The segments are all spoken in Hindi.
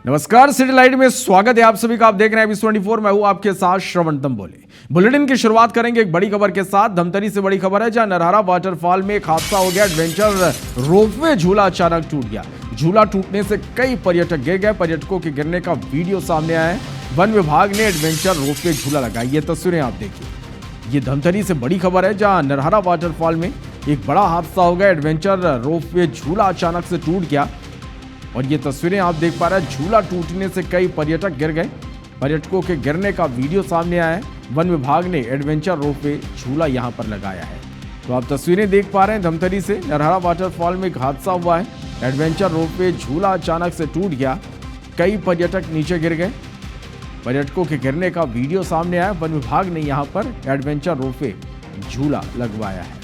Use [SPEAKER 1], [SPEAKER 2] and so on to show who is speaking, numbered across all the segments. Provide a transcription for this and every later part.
[SPEAKER 1] नमस्कार, सिटी लाइट में स्वागत है आप सभी का। आप देख रहे हैं Avis24। मैं हूं आपके साथ श्रवण तंबोले। बुलेटिन की शुरुआत करेंगे एक बड़ी खबर के साथ। धमतरी से बड़ी खबर है, जहां नरहरा वाटरफॉल में एक हादसा हो गया। एडवेंचर रोपवे झूला अचानक टूट गया। झूला टूटने से कई पर्यटक गिर गए। पर्यटकों के गिरने का वीडियो सामने आया है। वन विभाग ने एडवेंचर रोपवे झूला लगाई। ये तस्वीरें आप देखिए। ये धमतरी से बड़ी खबर है, जहां नरहरा वाटरफॉल में एक बड़ा हादसा हो गया। एडवेंचर रोपवे झूला अचानक से टूट गया और ये तस्वीरें आप देख पा रहे हैं। झूला टूटने से कई पर्यटक गिर गए। पर्यटकों के गिरने का वीडियो सामने आया है। वन विभाग ने एडवेंचर रोपवे झूला यहां पर लगाया है। तो आप तस्वीरें देख पा रहे हैं। धमतरी से नरहरा वाटरफॉल में एक हादसा हुआ है। एडवेंचर रोपवे झूला अचानक से टूट गया। कई पर्यटक नीचे गिर गए। पर्यटकों के गिरने का वीडियो सामने आया। वन विभाग ने यहाँ पर एडवेंचर रोपवे झूला लगवाया है।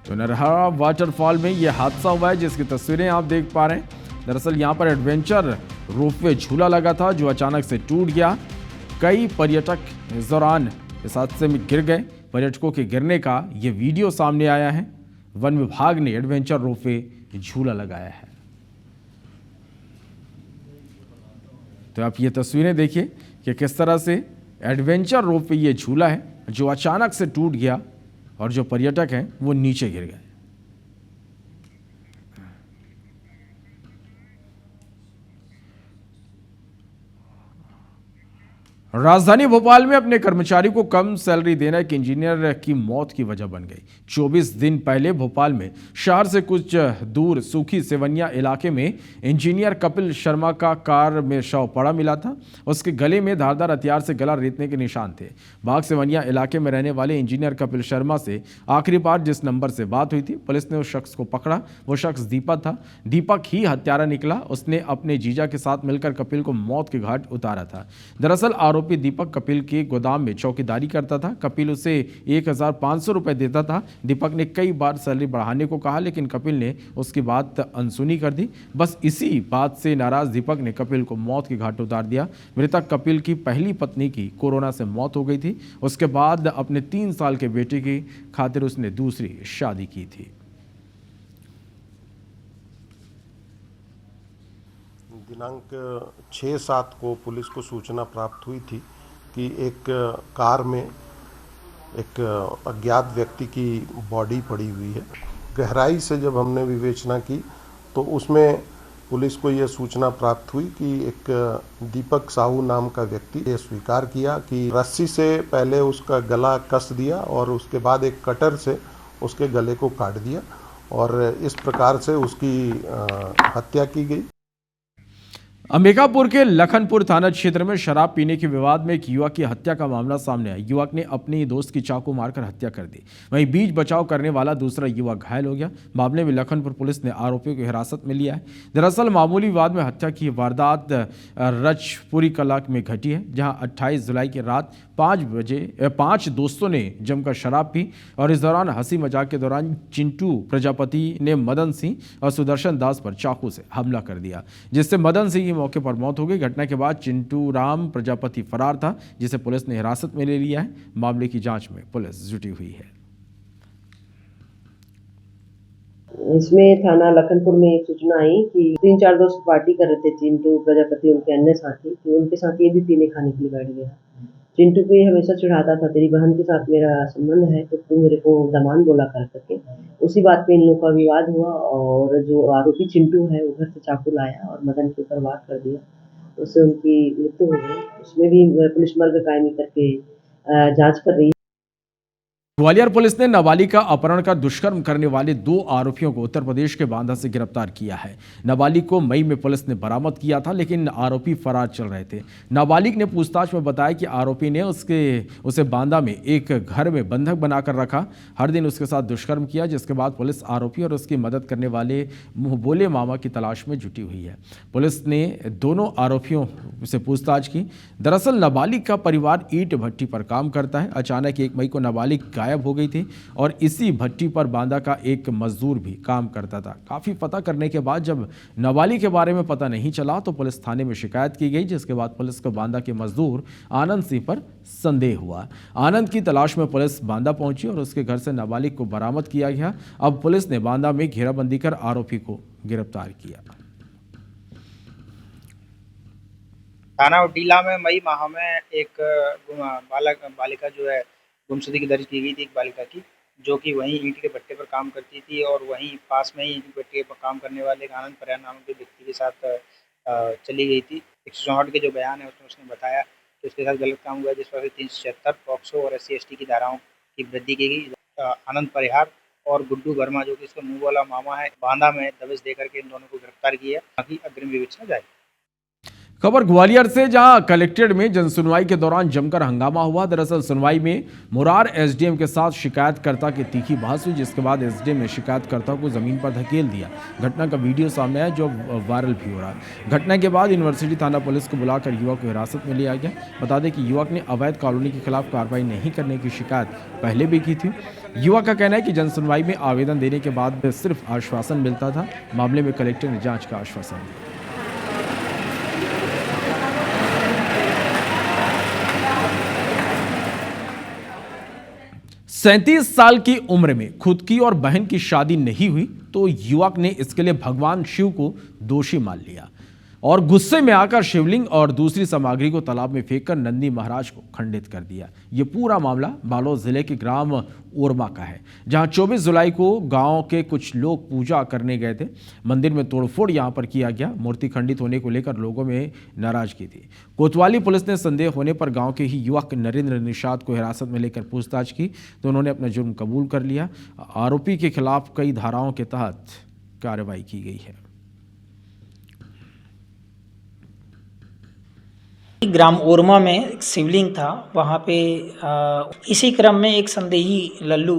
[SPEAKER 1] तो नरहरा वाटरफॉल में यह हादसा हुआ है, जिसकी तस्वीरें आप देख पा रहे हैं। दरअसल यहां पर एडवेंचर रोपवे झूला लगा था, जो अचानक से टूट गया। कई पर्यटक इस दौरान इस हादसे में गिर गए। पर्यटकों के गिरने का यह वीडियो सामने आया है। वन विभाग ने एडवेंचर रोपवे झूला लगाया है। तो आप ये तस्वीरें देखिए कि किस तरह से एडवेंचर रोपवे ये झूला है, जो अचानक से टूट गया और जो पर्यटक हैं वो नीचे गिर गए। राजधानी भोपाल में अपने कर्मचारी को कम सैलरी देना एक इंजीनियर की मौत की वजह बन गई। 24 दिन पहले भोपाल में शहर से कुछ दूर सूखी सेवनिया इलाके में इंजीनियर कपिल शर्मा का कार में शव पड़ा मिला था। उसके गले में धारदार हथियार से गला रेतने के निशान थे। बाग सेवनिया इलाके में रहने वाले इंजीनियर कपिल शर्मा से आखिरी बार जिस नंबर से बात हुई थी, पुलिस ने उस शख्स को पकड़ा। वो शख्स दीपक था। दीपक ही हत्यारा निकला। उसने अपने जीजा के साथ मिलकर कपिल को मौत के घाट उतारा था। दरअसल आरोपी दीपक कपिल के गोदाम में चौकीदारी करता था। कपिल उसे 1500 रुपए देता था। दीपक ने कई बार सैलरी बढ़ाने को कहा, लेकिन कपिल ने उसकी बात अनसुनी कर दी। बस इसी बात से नाराज दीपक ने कपिल को मौत के घाट उतार दिया। मृतक कपिल की पहली पत्नी की कोरोना से मौत हो गई थी। उसके बाद अपने 3 साल के बेटे की खातिर उसने दूसरी शादी की थी।
[SPEAKER 2] दिनांक 6/7 को पुलिस को सूचना प्राप्त हुई थी कि एक कार में एक अज्ञात व्यक्ति की बॉडी पड़ी हुई है। गहराई से जब हमने विवेचना की तो उसमें पुलिस को यह सूचना प्राप्त हुई कि एक दीपक साहू नाम का व्यक्ति ये स्वीकार किया कि रस्सी से पहले उसका गला कस दिया और उसके बाद एक कटर से उसके गले को काट दिया और इस प्रकार से उसकी हत्या की गई।
[SPEAKER 1] अंबिकापुर के लखनपुर थाना क्षेत्र में शराब पीने के विवाद में एक युवक की हत्या का मामला सामने आया। युवक ने अपने दोस्त की चाकू मारकर हत्या कर दी। वहीं बीच बचाव करने वाला दूसरा युवक घायल हो गया। मामले में लखनपुर पुलिस ने आरोपियों को हिरासत में लिया है। दरअसल मामूली विवाद में हत्या की वारदात रजपुरी कला में घटी है, जहां 28 जुलाई की रात 5 बजे 5 दोस्तों ने जमकर शराब पी और इस दौरान हंसी मजाक के दौरान चिंटू प्रजापति ने मदन सिंह और सुदर्शन दास पर चाकू से हमला कर दिया, जिससे मदन सिंह मौके पर मौत हो गई। घटना के बाद चिंटू राम प्रजापति फरार था, जिसे पुलिस ने हिरासत में ले लिया है। मामले की जांच में पुलिस जुटी हुई है।
[SPEAKER 3] इसमें थाना लखनपुर में एक सूचना आई कि 3-4 दोस्त पार्टी कर रहे थे। चिंटू प्रजापति उनके अन्य साथी, तो उनके साथ ये भी पीने खाने के लिए बैठ गया। चिंटू को ये हमेशा चिढ़ाता था, तेरी बहन के साथ मेरा संबंध है तो तू मेरे को दामान बोला कर करके। उसी बात पे इन लोगों का विवाद हुआ और जो आरोपी चिंटू है वो घर से चाकू लाया और मदन के ऊपर वार कर दिया। उससे उनकी मृत्यु हो गई। उसमें भी पुलिस मर्ग कायमी करके जांच कर रही है।
[SPEAKER 1] ग्वालियर पुलिस ने नाबालिग का अपहरण कर दुष्कर्म करने वाले 2 आरोपियों को उत्तर प्रदेश के बांदा से गिरफ्तार किया है। नाबालिग को मई में पुलिस ने बरामद किया था, लेकिन आरोपी फरार चल रहे थे। नाबालिग ने पूछताछ में बताया कि आरोपी ने उसे बांदा में एक घर में बंधक बनाकर रखा, हर दिन उसके साथ दुष्कर्म किया, जिसके बाद पुलिस आरोपी और उसकी मदद करने वाले मुंह बोले मामा की तलाश में जुटी हुई है। पुलिस ने दोनों आरोपियों से पूछताछ की। दरअसल नाबालिग का परिवार ईंट भट्टी पर काम करता है। अचानक 1 मई को नाबालिग गायब हो गई थी और इसी भट्टी पर बांदा का एक मजदूर भी काम करता था। काफ़ी पता करने के बाद जब नाबालिग के बारे में पता नहीं चला तो पुलिस थाने में शिकायत की गई, जिसके बाद पुलिस को बांदा के मजदूर आनंद सिंह पर संदेह हुआ। आनंद की तलाश में पुलिस बांदा पहुंची और उसके घर से नाबालिग को बरामद किया गया। अब पुलिस ने बांदा में घेराबंदी कर आरोपी को गिरफ्तार किया।
[SPEAKER 4] थाना उडीला में मई माह में एक बालिका जो है गुमशुदगी दर्ज की गई थी, एक बालिका की, जो कि वहीं ईंट के भट्टे पर काम करती थी और वहीं पास में ही ईंट के भट्टे पर काम करने वाले एक आनंद पर्यान नाम के व्यक्ति के साथ चली गई थी। 164 के जो बयान है उसमें उसने बताया कि उसके साथ गलत काम हुआ, जिस पर 376 पॉक्सो और SC/ST की धाराओं की वृद्धि की गई। आनंद परिहार और गुड्डू वर्मा जो कि इसका मुंह वाला मामा है, बांदा में दबिश देकर के इन दोनों को गिरफ्तार किया, बाकी अग्रिम विवेचना जारी।
[SPEAKER 1] खबर ग्वालियर से, जहां कलेक्ट्रेट में जनसुनवाई के दौरान जमकर हंगामा हुआ। दरअसल सुनवाई में मुरार SDM के साथ शिकायतकर्ता की तीखी बहस हुई, जिसके बाद SDM ने शिकायतकर्ता को जमीन पर धकेल दिया। घटना का वीडियो सामने आया जो वायरल भी हो रहा है। घटना के बाद यूनिवर्सिटी थाना पुलिस को बुलाकर युवक को हिरासत में लिया गया। बता दें कि युवक ने अवैध कॉलोनी के खिलाफ कार्रवाई नहीं करने की शिकायत पहले भी की थी। युवक का कहना है कि जनसुनवाई में आवेदन देने के बाद सिर्फ आश्वासन मिलता था। मामले में कलेक्टर ने जाँच का आश्वासन दिया। 37 साल की उम्र में खुद की और बहन की शादी नहीं हुई तो युवक ने इसके लिए भगवान शिव को दोषी मान लिया और गुस्से में आकर शिवलिंग और दूसरी सामग्री को तालाब में फेंककर नंदी महाराज को खंडित कर दिया। ये पूरा मामला बालोद जिले के ग्राम ओरमा का है, जहां 24 जुलाई को गांव के कुछ लोग पूजा करने गए थे। मंदिर में तोड़फोड़ यहां पर किया गया। मूर्ति खंडित होने को लेकर लोगों में नाराजगी थी। कोतवाली पुलिस ने संदेह होने पर गांव के ही युवक नरेंद्र निषाद को हिरासत में लेकर पूछताछ की तो उन्होंने अपना जुर्म कबूल कर लिया। आरोपी के खिलाफ कई धाराओं के तहत कार्रवाई की गई है।
[SPEAKER 5] ग्राम ओरमा में एक शिवलिंग था, वहाँ पे इसी क्रम में एक संदेही लल्लू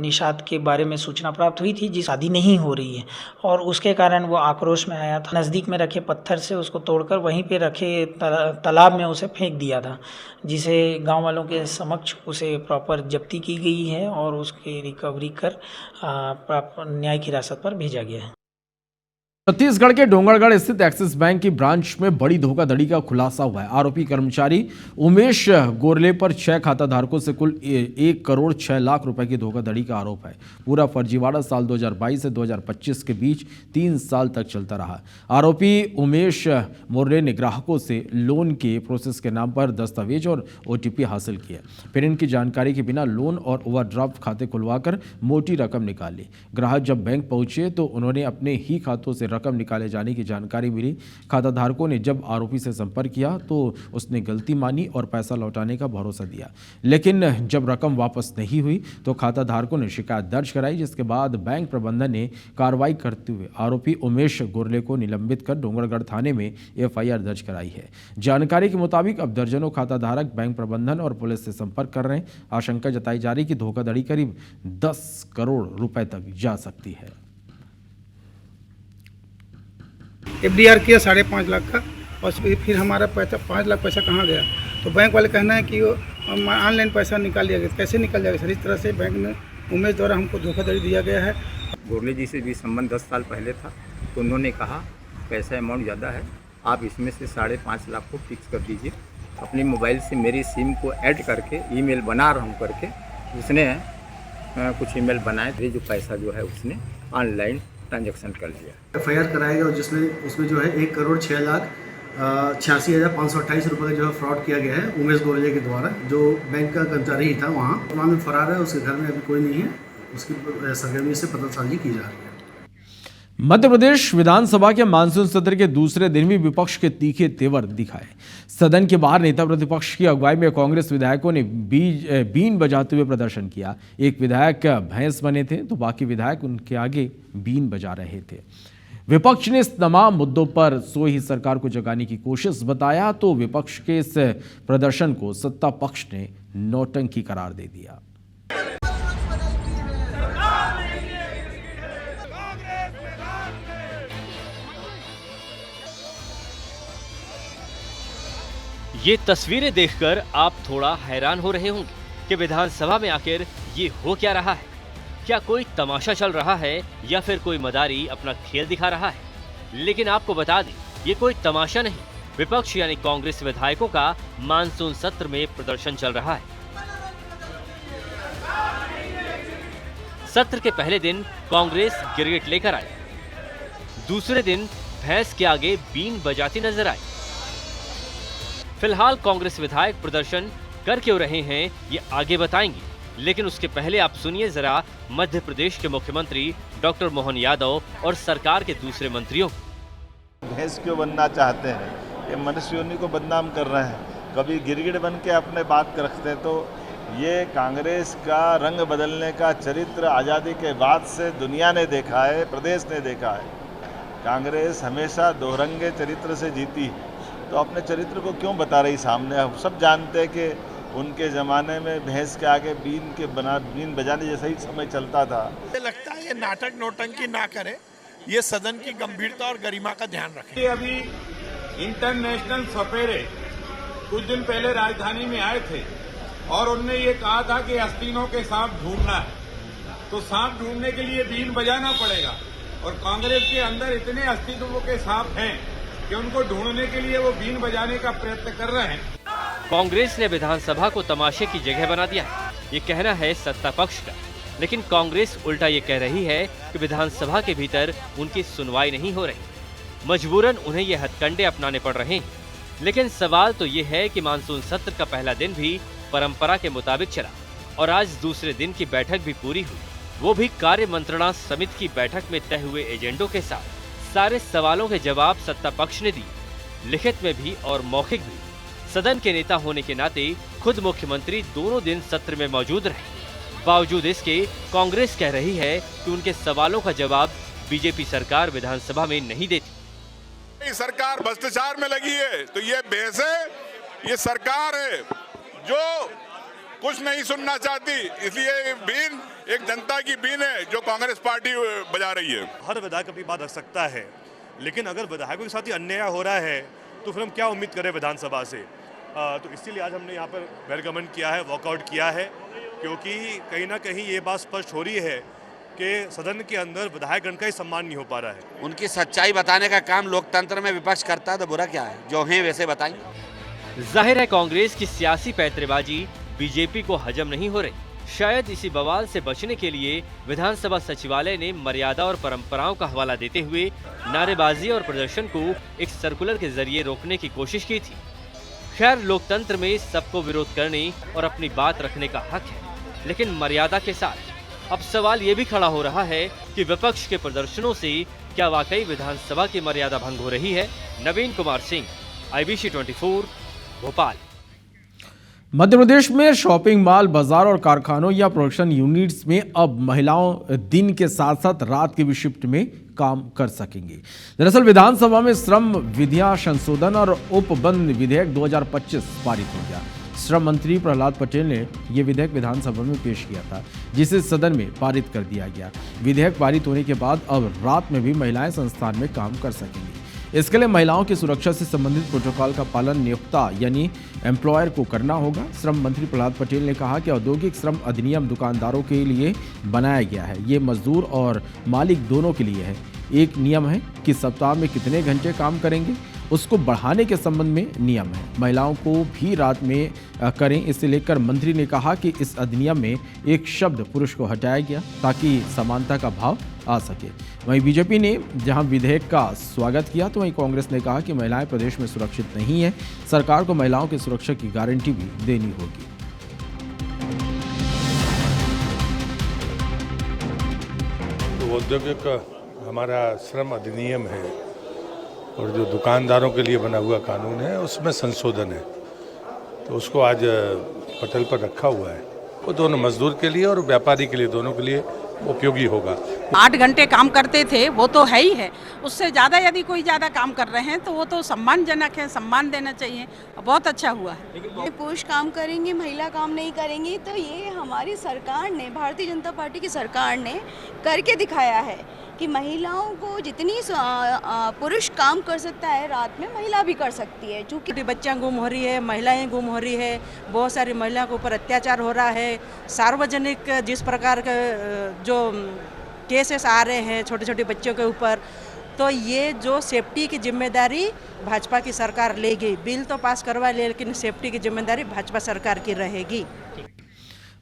[SPEAKER 5] निषाद के बारे में सूचना प्राप्त हुई थी, जिस शादी नहीं हो रही है और उसके कारण वो आक्रोश में आया था। नज़दीक में रखे पत्थर से उसको तोड़कर वहीं पे रखे तालाब में उसे फेंक दिया था, जिसे गांव वालों के समक्ष उसे प्रॉपर जब्ती की गई है और उसकी रिकवरी कर न्यायिक हिरासत पर भेजा गया है।
[SPEAKER 1] छत्तीसगढ़ के डोंगरगढ़ स्थित एक्सिस बैंक की ब्रांच में बड़ी धोखाधड़ी का खुलासा हुआ है। आरोपी कर्मचारी उमेश गोरले पर 6 खाताधारकों से कुल 1 करोड़ 6 लाख रुपए की धोखाधड़ी का आरोप है। पूरा फर्जीवाड़ा साल 2022 से 2025 के बीच 3 साल तक चलता रहा। आरोपी उमेश मोरले ने ग्राहकों से लोन के प्रोसेस के नाम पर दस्तावेज और OTP हासिल किया, फिर इनकी जानकारी के बिना लोन और ओवरड्राफ्ट खाते खुलवाकर मोटी रकम निकाली। ग्राहक जब बैंक पहुंचे तो उन्होंने अपने ही खातों से रकम निकाले जाने की जानकारी मिली। खाताधारकों ने जब आरोपी से संपर्क किया तो उसने गलती मानी और पैसा लौटाने का भरोसा दिया, लेकिन जब रकम वापस नहीं हुई तो खाताधारकों ने शिकायत दर्ज कराई, जिसके बाद बैंक प्रबंधन ने कार्रवाई करते हुए आरोपी उमेश गोरले को निलंबित कर डोंगरगढ़ थाने में FIR दर्ज कराई है। जानकारी के मुताबिक अब दर्जनों खाताधारक बैंक प्रबंधन और पुलिस से संपर्क कर रहे हैं। आशंका जताई जा रही कि धोखाधड़ी करीब 10 करोड़ रुपए तक जा सकती है।
[SPEAKER 6] FDR किया 5.5 लाख का और फिर हमारा पैसा 5 लाख पैसा कहाँ गया, तो बैंक वाले कहना है कि ऑनलाइन पैसा निकाल लिया गया। कैसे निकल जाएगा सर? इस तरह से बैंक में उमेश द्वारा हमको धोखाधड़ी दिया गया है।
[SPEAKER 7] गोरले जी से भी संबंध 10 साल पहले था, तो उन्होंने कहा पैसा अमाउंट ज़्यादा है, आप इसमें से 5.5 लाख को फिक्स कर दीजिए। अपने मोबाइल से मेरी सिम को ऐड करके ईमेल बना रहा हूँ करके उसने कुछ ईमेल बनाए थे, जो पैसा जो है उसने ऑनलाइन ट्रांजैक्शन कर लिया।
[SPEAKER 8] FIR कराया गया और जिसमें उसमें जो है 1 करोड़ 6 लाख 86,528 रुपये का जो है फ्रॉड किया गया है उमेश गोरले के द्वारा, जो बैंक का कर्मचारी ही था। वहाँ में फरार है, उसके घर में अभी कोई नहीं है। उसकी सरगर्मी से पतासाजी की जा रही है।
[SPEAKER 1] मध्य प्रदेश विधानसभा के मानसून सत्र के दूसरे दिन भी विपक्ष के तीखे तेवर दिखाए। सदन के बाहर नेता प्रतिपक्ष की अगुवाई में कांग्रेस विधायकों ने बीन बजाते हुए प्रदर्शन किया। एक विधायक भैंस बने थे तो बाकी विधायक उनके आगे बीन बजा रहे थे। विपक्ष ने इस तमाम मुद्दों पर सोई ही सरकार को जगाने की कोशिश बताया तो विपक्ष के इस प्रदर्शन को सत्ता पक्ष ने नौटंकी करार दे दिया।
[SPEAKER 9] ये तस्वीरें देखकर आप थोड़ा हैरान हो रहे होंगे। कि विधानसभा में आखिर ये हो क्या रहा है। क्या कोई तमाशा चल रहा है या फिर कोई मदारी अपना खेल दिखा रहा है। लेकिन आपको बता दें, ये कोई तमाशा नहीं, विपक्ष यानी कांग्रेस विधायकों का मानसून सत्र में प्रदर्शन चल रहा है। सत्र के पहले दिन कांग्रेस गिरगिट लेकर आई, दूसरे दिन भैंस के आगे बीन बजाती नजर आई। फिलहाल कांग्रेस विधायक प्रदर्शन कर क्यों रहे हैं ये आगे बताएंगे, लेकिन उसके पहले आप सुनिए जरा मध्य प्रदेश के मुख्यमंत्री डॉक्टर मोहन यादव और सरकार के दूसरे मंत्रियों।
[SPEAKER 10] भैंस क्यों बनना चाहते हैं, ये मनुष्य योनि को बदनाम कर रहे हैं, कभी गिरगिट बन के अपने बात रखते हैं। तो ये कांग्रेस का रंग बदलने का चरित्र आज़ादी के बाद से दुनिया ने देखा है, प्रदेश ने देखा है। कांग्रेस हमेशा दोरंगे चरित्र से जीती है, तो अपने चरित्र को क्यों बता रही सामने। हम सब जानते हैं कि उनके ज़माने में भैंस के आगे बीन बजाने जैसा ही समय चलता था।
[SPEAKER 11] मुझे लगता है ये नाटक नौटंकी ना करे, ये सदन की गंभीरता और गरिमा का ध्यान रखें।
[SPEAKER 12] अभी इंटरनेशनल सपेरे कुछ दिन पहले राजधानी में आए थे और उनने ये कहा था कि आस्तीनों के सांप ढूंढना है, तो सांप ढूंढने के लिए बीन बजाना पड़ेगा। और कांग्रेस के अंदर इतने अस्तित्वों के सांप हैं कि उनको ढूंढने के लिए वो बीन बजाने का प्रयत्न कर रहे हैं।
[SPEAKER 9] कांग्रेस ने विधानसभा को तमाशे की जगह बना दिया है, ये कहना है सत्ता पक्ष का। लेकिन कांग्रेस उल्टा ये कह रही है कि विधानसभा के भीतर उनकी सुनवाई नहीं हो रही, मजबूरन उन्हें ये हथकंडे अपनाने पड़ रहे हैं। लेकिन सवाल तो ये है कि मानसून सत्र का पहला दिन भी परंपरा के मुताबिक चला और आज दूसरे दिन की बैठक भी पूरी हुई, वो भी कार्य मंत्रणा समिति की बैठक में तय हुए एजेंडों के साथ। सारे सवालों के जवाब सत्ता पक्ष ने दिए, लिखित में भी और मौखिक भी। सदन के नेता होने के नाते खुद मुख्यमंत्री दोनों दिन सत्र में मौजूद रहे। बावजूद इसके कांग्रेस कह रही है कि उनके सवालों का जवाब बीजेपी सरकार विधानसभा में नहीं देती।
[SPEAKER 12] सरकार भ्रष्टाचार में लगी है, तो ये बहस है, ये सरकार है जो कुछ नहीं सुनना चाहती, इसलिए बीन एक जनता की बीन है जो कांग्रेस पार्टी बजा रही है।
[SPEAKER 13] हर विधायक अपनी बात रख सकता है, लेकिन अगर विधायकों के साथ ही अन्याय हो रहा है तो फिर हम क्या उम्मीद करें विधानसभा से। तो इसीलिए आज हमने यहाँ पर बहिर्गमन किया है, वॉकआउट किया है, क्योंकि कहीं ना कहीं ये बात स्पष्ट हो रही है कि सदन के अंदर विधायकगण का ही सम्मान नहीं हो पा रहा है।
[SPEAKER 14] उनकी सच्चाई बताने का काम लोकतंत्र में विपक्ष करता है, तो बुरा क्या है, जो है वैसे बताएं।
[SPEAKER 9] जाहिर है कांग्रेस की सियासी पैंतरेबाजी बीजेपी को हजम नहीं हो रही। शायद इसी बवाल से बचने के लिए विधानसभा सचिवालय ने मर्यादा और परंपराओं का हवाला देते हुए नारेबाजी और प्रदर्शन को एक सर्कुलर के जरिए रोकने की कोशिश की थी। खैर, लोकतंत्र में सबको विरोध करने और अपनी बात रखने का हक है, लेकिन मर्यादा के साथ। अब सवाल ये भी खड़ा हो रहा है कि विपक्ष के प्रदर्शनों से क्या वाकई विधानसभा की मर्यादा भंग हो रही है। नवीन कुमार सिंह, IBC 24, भोपाल।
[SPEAKER 1] मध्य प्रदेश में शॉपिंग मॉल, बाजार और कारखानों या प्रोडक्शन यूनिट्स में अब महिलाओं दिन के साथ साथ रात की भी शिफ्ट में काम कर सकेंगी। दरअसल विधानसभा में श्रम विधियां संशोधन और उपबंध विधेयक 2025 पारित हो गया। श्रम मंत्री प्रहलाद पटेल ने यह विधेयक विधानसभा में पेश किया था, जिसे सदन में पारित कर दिया गया। विधेयक पारित होने के बाद अब रात में भी महिलाएं संस्थान में काम कर सकेंगी। इसके लिए महिलाओं की सुरक्षा से संबंधित प्रोटोकॉल का पालन नियोक्ता यानी एम्प्लॉयर को करना होगा। श्रम मंत्री प्रहलाद पटेल ने कहा कि औद्योगिक श्रम अधिनियम दुकानदारों के लिए बनाया गया है, ये मजदूर और मालिक दोनों के लिए है। एक नियम है कि सप्ताह में कितने घंटे काम करेंगे, उसको बढ़ाने के संबंध में नियम है। महिलाओं को भी रात में करें, इसे लेकर मंत्री ने कहा कि इस अधिनियम में एक शब्द पुरुष को हटाया गया ताकि समानता का भाव आ सके। वहीं बीजेपी ने जहां विधेयक का स्वागत किया, तो वहीं कांग्रेस ने कहा कि महिलाएं प्रदेश में सुरक्षित नहीं है, सरकार को महिलाओं की सुरक्षा की गारंटी भी देनी होगी।
[SPEAKER 15] तो औद्योगिक हमारा श्रम अधिनियम है और जो दुकानदारों के लिए बना हुआ कानून है उसमें संशोधन है, तो उसको आज पटल पर रखा हुआ है। वो दोनों मजदूर के लिए और व्यापारी के लिए, दोनों के लिए उपयोगी होगा।
[SPEAKER 16] 8 घंटे काम करते थे वो तो है ही है, उससे ज़्यादा यदि कोई ज़्यादा काम कर रहे हैं तो वो तो सम्मानजनक है, सम्मान देना चाहिए। बहुत अच्छा हुआ है।
[SPEAKER 17] पुरुष काम करेंगे, महिला काम नहीं करेंगी, तो ये हम हमारी सरकार ने, भारतीय जनता पार्टी की सरकार ने करके दिखाया है कि महिलाओं को जितनी पुरुष काम कर सकता है रात में, महिला भी कर सकती है।
[SPEAKER 18] क्योंकि बच्चियां गुम हो रही है, महिलाएं गुम हो रही है, बहुत सारी महिलाओं के ऊपर अत्याचार हो रहा है। सार्वजनिक जिस प्रकार के जो केसेस आ रहे हैं छोटे छोटे बच्चों के ऊपर, तो ये जो सेफ्टी की जिम्मेदारी भाजपा की सरकार लेगी। बिल तो पास करवा ले, लेकिन सेफ्टी की जिम्मेदारी भाजपा सरकार की रहेगी।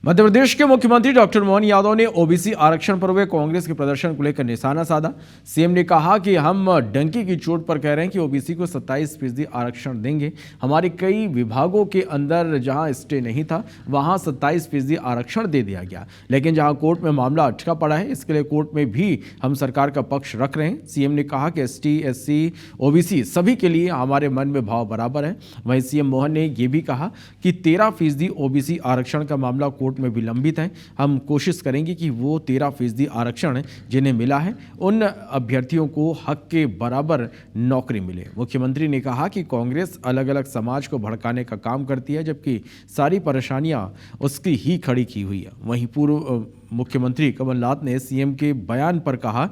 [SPEAKER 1] मध्य प्रदेश के मुख्यमंत्री डॉक्टर मोहन यादव ने ओबीसी आरक्षण पर हुए कांग्रेस के प्रदर्शन को लेकर निशाना साधा। सीएम ने कहा कि हम डंकी की चोट पर कह रहे हैं कि ओबीसी को 27% आरक्षण देंगे। हमारे कई विभागों के अंदर जहां स्टे नहीं था वहां 27% आरक्षण दे दिया गया, लेकिन जहां कोर्ट में मामला अटका पड़ा है, इसके लिए कोर्ट में भी हम सरकार का पक्ष रख रहे हैं। सीएम ने कहा कि एसटी, एससी, ओबीसी सभी के लिए हमारे मन में भाव बराबर है। वहीं सीएम मोहन ने यह भी कहा कि 13% ओबीसी आरक्षण का मामला कोर्ट में विलंबित है। हम कोशिश करेंगे कि वो 13% आरक्षण जिन्हें मिला है उन अभ्यर्थियों को हक के बराबर नौकरी मिले। मुख्यमंत्री ने कहा कि कांग्रेस अलग अलग समाज को भड़काने का काम करती है, जबकि सारी परेशानियां उसकी ही खड़ी की हुई है। वहीं पूर्व मुख्यमंत्री कमलनाथ ने सीएम के बयान पर कहा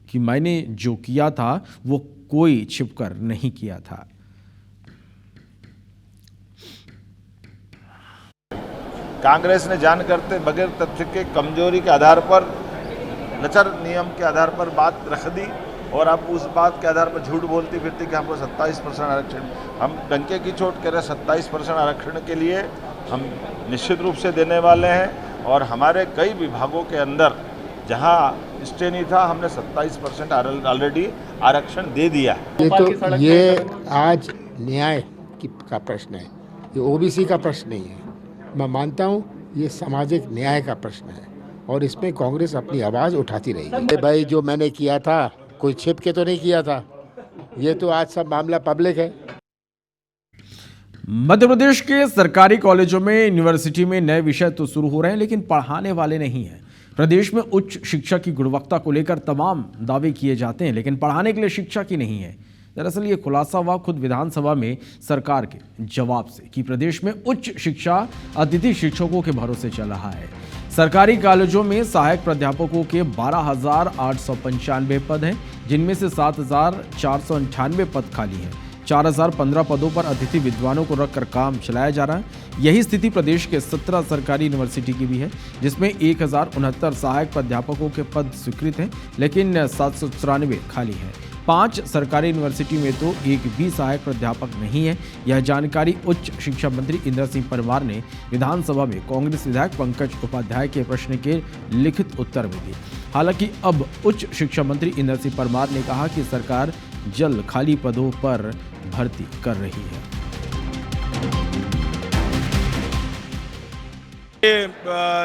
[SPEAKER 1] कि मैंने जो किया था वो कोई छिपकर नहीं किया था।
[SPEAKER 10] कांग्रेस ने जान करते बगैर तथ्य के कमजोरी के आधार पर, लचर नियम के आधार पर बात रख दी और अब उस बात के आधार पर झूठ बोलती फिरती कि हमको 27% आरक्षण। हम डंके की चोट कह रहे 27% आरक्षण के लिए हम निश्चित रूप से देने वाले हैं और हमारे कई विभागों के अंदर जहां स्टे नहीं था हमने 27% ऑलरेडी आरक्षण दे दिया है।
[SPEAKER 19] ये आज न्याय का प्रश्न है, ये ओबीसी का प्रश्न नहीं है। मैं मानता हूँ ये सामाजिक न्याय का प्रश्न है और इसमें कांग्रेस अपनी आवाज़ उठाती रहेगी। भाई जो मैंने किया था कोई छिप के तो नहीं किया था, ये तो आज सब मामला पब्लिक है।
[SPEAKER 1] मध्य प्रदेश के सरकारी कॉलेजों में, यूनिवर्सिटी में नए विषय तो शुरू हो रहे हैं, लेकिन पढ़ाने वाले नहीं हैं। प्रदेश में उच्च शिक्षा की गुणवत्ता को लेकर तमाम दावे किए जाते हैं, लेकिन पढ़ाने के लिए शिक्षक ही नहीं है। दरअसल ये खुलासा हुआ खुद विधानसभा में सरकार के जवाब से कि प्रदेश में उच्च शिक्षा अतिथि शिक्षकों के भरोसे चल रहा है। सरकारी कॉलेजों में सहायक प्राध्यापकों के 12,895 पद हैं, जिनमें से 7,498 पद खाली हैं। 4,015 पदों पर अतिथि विद्वानों को रखकर काम चलाया जा रहा है। यही स्थिति प्रदेश के 17 सरकारी यूनिवर्सिटी की भी है, जिसमें 1,069 सहायक प्राध्यापकों के पद स्वीकृत हैं, लेकिन 794 खाली हैं। 5 सरकारी यूनिवर्सिटी में तो एक भी सहायक प्राध्यापक नहीं है। यह जानकारी उच्च शिक्षा मंत्री इंद्र सिंह परमार ने विधानसभा में कांग्रेस विधायक पंकज उपाध्याय के प्रश्न के लिखित उत्तर में दी। हालांकि अब उच्च शिक्षा मंत्री इंद्र सिंह परमार ने कहा कि सरकार जल्द खाली पदों पर भर्ती कर रही है।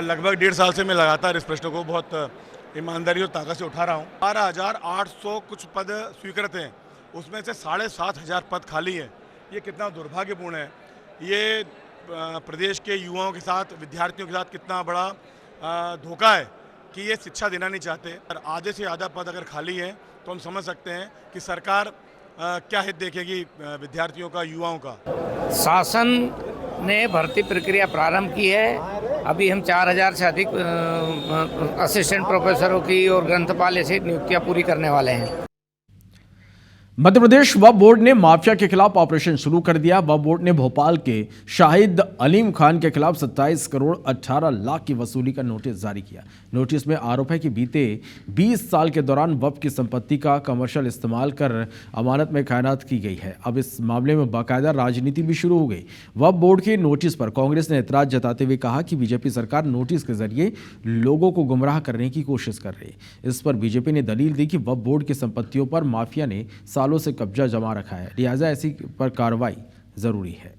[SPEAKER 20] लगभग 1.5 साल से मैं लगातार इस प्रश्न को बहुत ईमानदारी और ताकत से उठा रहा हूँ। 12,800 कुछ पद स्वीकृत हैं, उसमें से 7,500 पद खाली हैं। ये कितना दुर्भाग्यपूर्ण है। ये प्रदेश के युवाओं के साथ, विद्यार्थियों के साथ कितना बड़ा धोखा है कि ये शिक्षा देना नहीं चाहते। और आधे से ज़्यादा पद अगर खाली हैं तो हम समझ सकते हैं कि सरकार क्या हित देखेगी विद्यार्थियों का, युवाओं का।
[SPEAKER 21] शासन ने भर्ती प्रक्रिया प्रारंभ की है। अभी हम 4,000 से अधिक असिस्टेंट प्रोफेसरों की और ग्रंथपाल ऐसी नियुक्तियां पूरी करने वाले हैं।
[SPEAKER 1] मध्य प्रदेश वक्फ बोर्ड ने माफिया के खिलाफ ऑपरेशन शुरू कर दिया। वक्फ बोर्ड ने भोपाल के शाहिद अलीम खान के खिलाफ 27 करोड़ 18 लाख की वसूली का नोटिस जारी किया। नोटिस में आरोप है कि बीते 20 साल के दौरान वक्फ की संपत्ति का कमर्शियल इस्तेमाल कर अमानत में खयानत की गई है। अब इस मामले में बाकायदा राजनीति भी शुरू हो गई। वक्फ बोर्ड के नोटिस पर कांग्रेस ने एतराज जताते हुए कहा कि बीजेपी सरकार नोटिस के जरिए लोगों को गुमराह करने की कोशिश कर रही है। इस पर बीजेपी ने दलील दी कि वक्फ बोर्ड की संपत्तियों पर माफिया ने से कब्जा जमा रखा है, लिहाजा ऐसी पर कार्रवाई जरूरी है।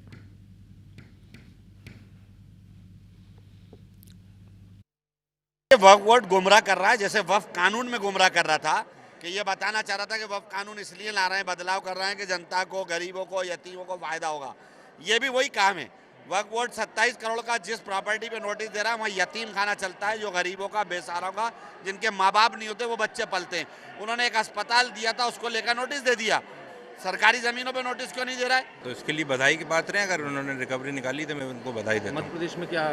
[SPEAKER 14] वक्फ बोर्ड गुमराह कर रहा है, जैसे वक्फ कानून में गुमराह कर रहा था कि ये बताना चाह रहा था कि वक्फ कानून इसलिए ला रहे हैं, बदलाव कर रहे हैं कि जनता को, गरीबों को, यतीमों को फायदा होगा। ये भी वही काम है। वक्फ बोर्ड 27 करोड़ का जिस प्रॉपर्टी पे नोटिस दे रहा है वहाँ यतीम खाना चलता है, जो गरीबों का, बेसहारों का, जिनके माँ बाप नहीं होते वो बच्चे पलते हैं। उन्होंने एक अस्पताल दिया था, उसको लेकर नोटिस दे दिया। सरकारी ज़मीनों पे नोटिस क्यों नहीं दे रहा है?
[SPEAKER 2] तो इसके लिए बधाई की बात रहे, अगर उन्होंने रिकवरी निकाली तो मैं उनको बधाई देता हूँ।
[SPEAKER 22] मध्य प्रदेश में क्या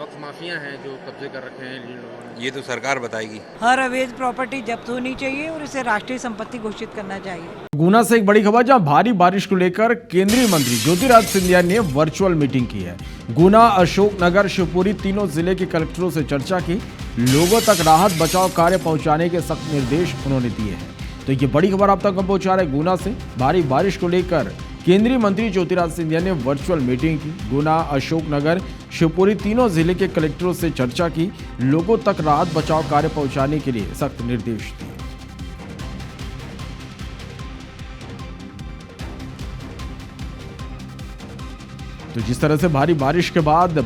[SPEAKER 22] वक्फ माफिया हैं जो कब्जे कर रखे हैं इन लोगों ने?
[SPEAKER 2] ये तो सरकार बताएगी।
[SPEAKER 23] हर अवैध प्रॉपर्टी जब्त होनी चाहिए और इसे राष्ट्रीय संपत्ति घोषित करना चाहिए।
[SPEAKER 1] गुना से एक बड़ी खबर, जहां भारी बारिश को लेकर केंद्रीय मंत्री ज्योतिरादित्य सिंधिया ने वर्चुअल मीटिंग की है। गुना, अशोकनगर, शिवपुरी तीनों जिले के कलेक्टरों से चर्चा की। लोगों तक राहत बचाव कार्य पहुंचाने के सख्त निर्देश उन्होंने दिए हैं। तो ये बड़ी खबर आप तक हम पहुंचा रहे गुना से। भारी बारिश को लेकर केंद्रीय मंत्री ज्योतिरादित्य सिंधिया ने वर्चुअल मीटिंग की। गुना, अशोकनगर, शिवपुरी तीनों जिले के कलेक्टरों से चर्चा की। लोगों तक राहत बचाव कार्य पहुंचाने के लिए सख्त निर्देश दिए। तो जिस तरह से भारी बारिश के बाद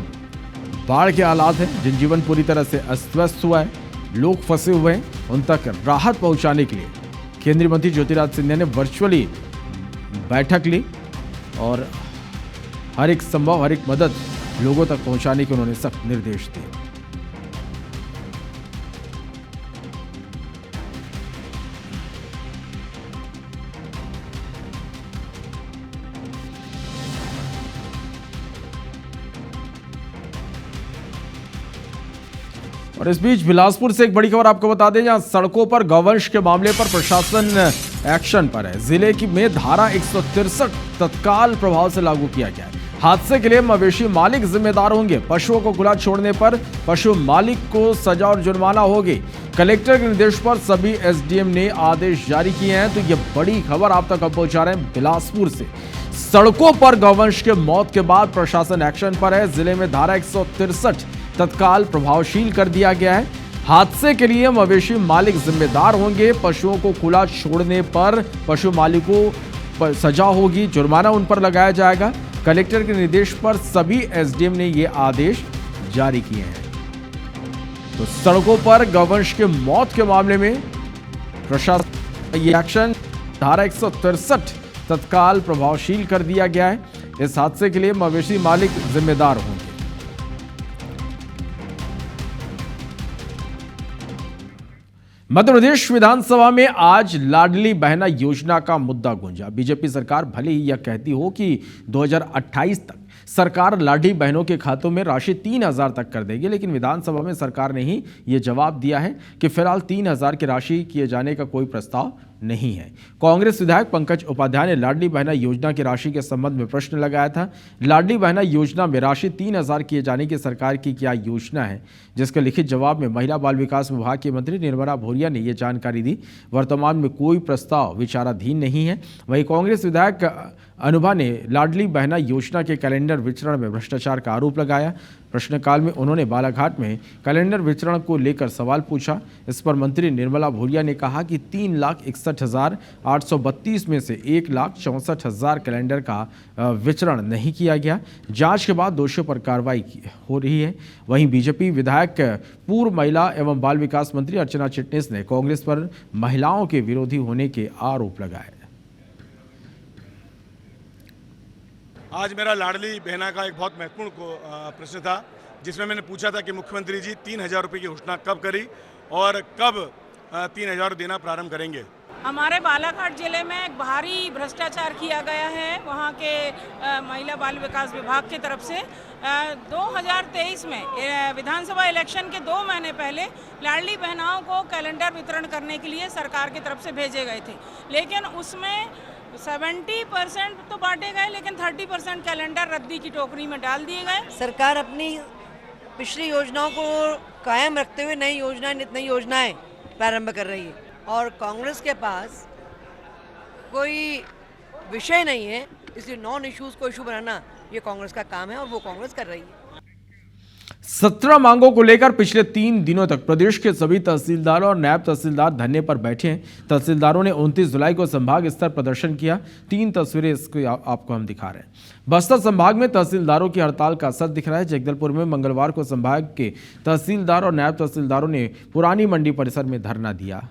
[SPEAKER 1] बाढ़ के हालात हैं, जनजीवन पूरी तरह से अस्त व्यस्त हुआ है, लोग फंसे हुए हैं, उन तक राहत पहुंचाने के लिए केंद्रीय मंत्री ज्योतिरादित्य सिंधिया ने वर्चुअली बैठक ली और हर एक संभव हर एक मदद लोगों तक पहुंचाने के उन्होंने सख्त निर्देश दिए। और इस बीच बिलासपुर से एक बड़ी खबर आपको बता दें, जहां सड़कों पर गौवंश के मामले पर प्रशासन एक्शन पर है। जिले की में धारा 163 तत्काल प्रभाव से लागू किया गया है। हादसे के लिए मवेशी मालिक जिम्मेदार होंगे। पशुओं को खुला छोड़ने पर पशु मालिक को सजा और जुर्माना होगी। कलेक्टर के निर्देश पर सभी एसडीएम ने आदेश जारी किए हैं। तो ये बड़ी खबर आप तक पहुंचा रहे हैं बिलासपुर से। सड़कों पर गौवंश के मौत के बाद प्रशासन एक्शन पर है। जिले में धारा 163 तत्काल प्रभावशील कर दिया गया है। हादसे के लिए मवेशी मालिक जिम्मेदार होंगे। पशुओं को खुला छोड़ने पर पशु मालिकों पर सजा होगी, जुर्माना उन पर लगाया जाएगा। कलेक्टर के निर्देश पर सभी एसडीएम ने ये आदेश जारी किए हैं। तो सड़कों पर गौवंश के मौत के मामले में प्रशासन ये एक्शन, धारा 163 तत्काल प्रभावशील कर दिया गया है। इस हादसे के लिए मवेशी मालिक जिम्मेदार होंगे। मध्य प्रदेश विधानसभा में आज लाडली बहना योजना का मुद्दा गूंजा। बीजेपी सरकार भले ही यह कहती हो कि 2028 तक सरकार लाडली बहनों के खातों में राशि 3000 तक कर देगी, लेकिन विधानसभा में सरकार ने ही ये जवाब दिया है कि फिलहाल 3000 की राशि किए जाने का कोई प्रस्ताव नहीं है। कांग्रेस विधायक पंकज उपाध्याय ने लाडली बहना योजना की राशि के संबंध में प्रश्न लगाया था। लाडली बहना योजना में राशि 3000 किए जाने की सरकार की क्या योजना है, जिसके लिखित जवाब में महिला बाल विकास विभाग की मंत्री निर्मला भूरिया ने यह जानकारी दी। वर्तमान में कोई प्रस्ताव विचाराधीन नहीं है। वहीं कांग्रेस विधायक अनुभा ने लाडली बहना योजना के कैलेंडर वितरण में भ्रष्टाचार का आरोप लगाया। प्रश्नकाल में उन्होंने बालाघाट में कैलेंडर वितरण को लेकर सवाल पूछा। इस पर मंत्री निर्मला भूरिया ने कहा कि 3,61,832 में से 1,64,000 कैलेंडर का वितरण नहीं किया गया। जांच के बाद दोषियों पर कार्रवाई हो रही है। वहीं बीजेपी विधायक पूर्व महिला एवं बाल विकास मंत्री अर्चना चिटनिस ने कांग्रेस पर महिलाओं के विरोधी होने के आरोप लगाए।
[SPEAKER 20] आज मेरा लाडली बहना का एक बहुत महत्वपूर्ण प्रश्न था, जिसमें मैंने पूछा था कि मुख्यमंत्री जी 3000 रुपये की घोषणा कब करी और कब 3000 देना प्रारंभ करेंगे।
[SPEAKER 16] हमारे बालाघाट जिले में एक भारी भ्रष्टाचार किया गया है वहाँ के महिला बाल विकास विभाग की तरफ से। 2023 में विधानसभा इलेक्शन के 2 महीने पहले लाडली बहनाओं को कैलेंडर वितरण करने के लिए सरकार की तरफ से भेजे गए थे, लेकिन उसमें 70% तो बांटे गए, लेकिन 30% कैलेंडर रद्दी की टोकरी में डाल दिए गए।
[SPEAKER 23] सरकार अपनी पिछली योजनाओं को कायम रखते हुए नई योजनाएं प्रारंभ कर रही है और कांग्रेस के पास कोई विषय नहीं है, इसलिए नॉन इश्यूज को इशू बनाना ये कांग्रेस का काम है और वो कांग्रेस कर रही है।
[SPEAKER 1] 17 मांगों को लेकर पिछले 3 दिनों तक प्रदेश के सभी तहसीलदारों और नायब तहसीलदार धरने पर बैठे हैं। तहसीलदारों ने 29 जुलाई को संभाग स्तर प्रदर्शन किया। 3 तस्वीरें इसको आपको हम दिखा रहे हैं। बस्तर संभाग में तहसीलदारों की हड़ताल का असर दिख रहा है। जगदलपुर में मंगलवार को संभाग के तहसीलदार और नायब तहसीलदारों ने पुरानी मंडी परिसर में धरना दिया।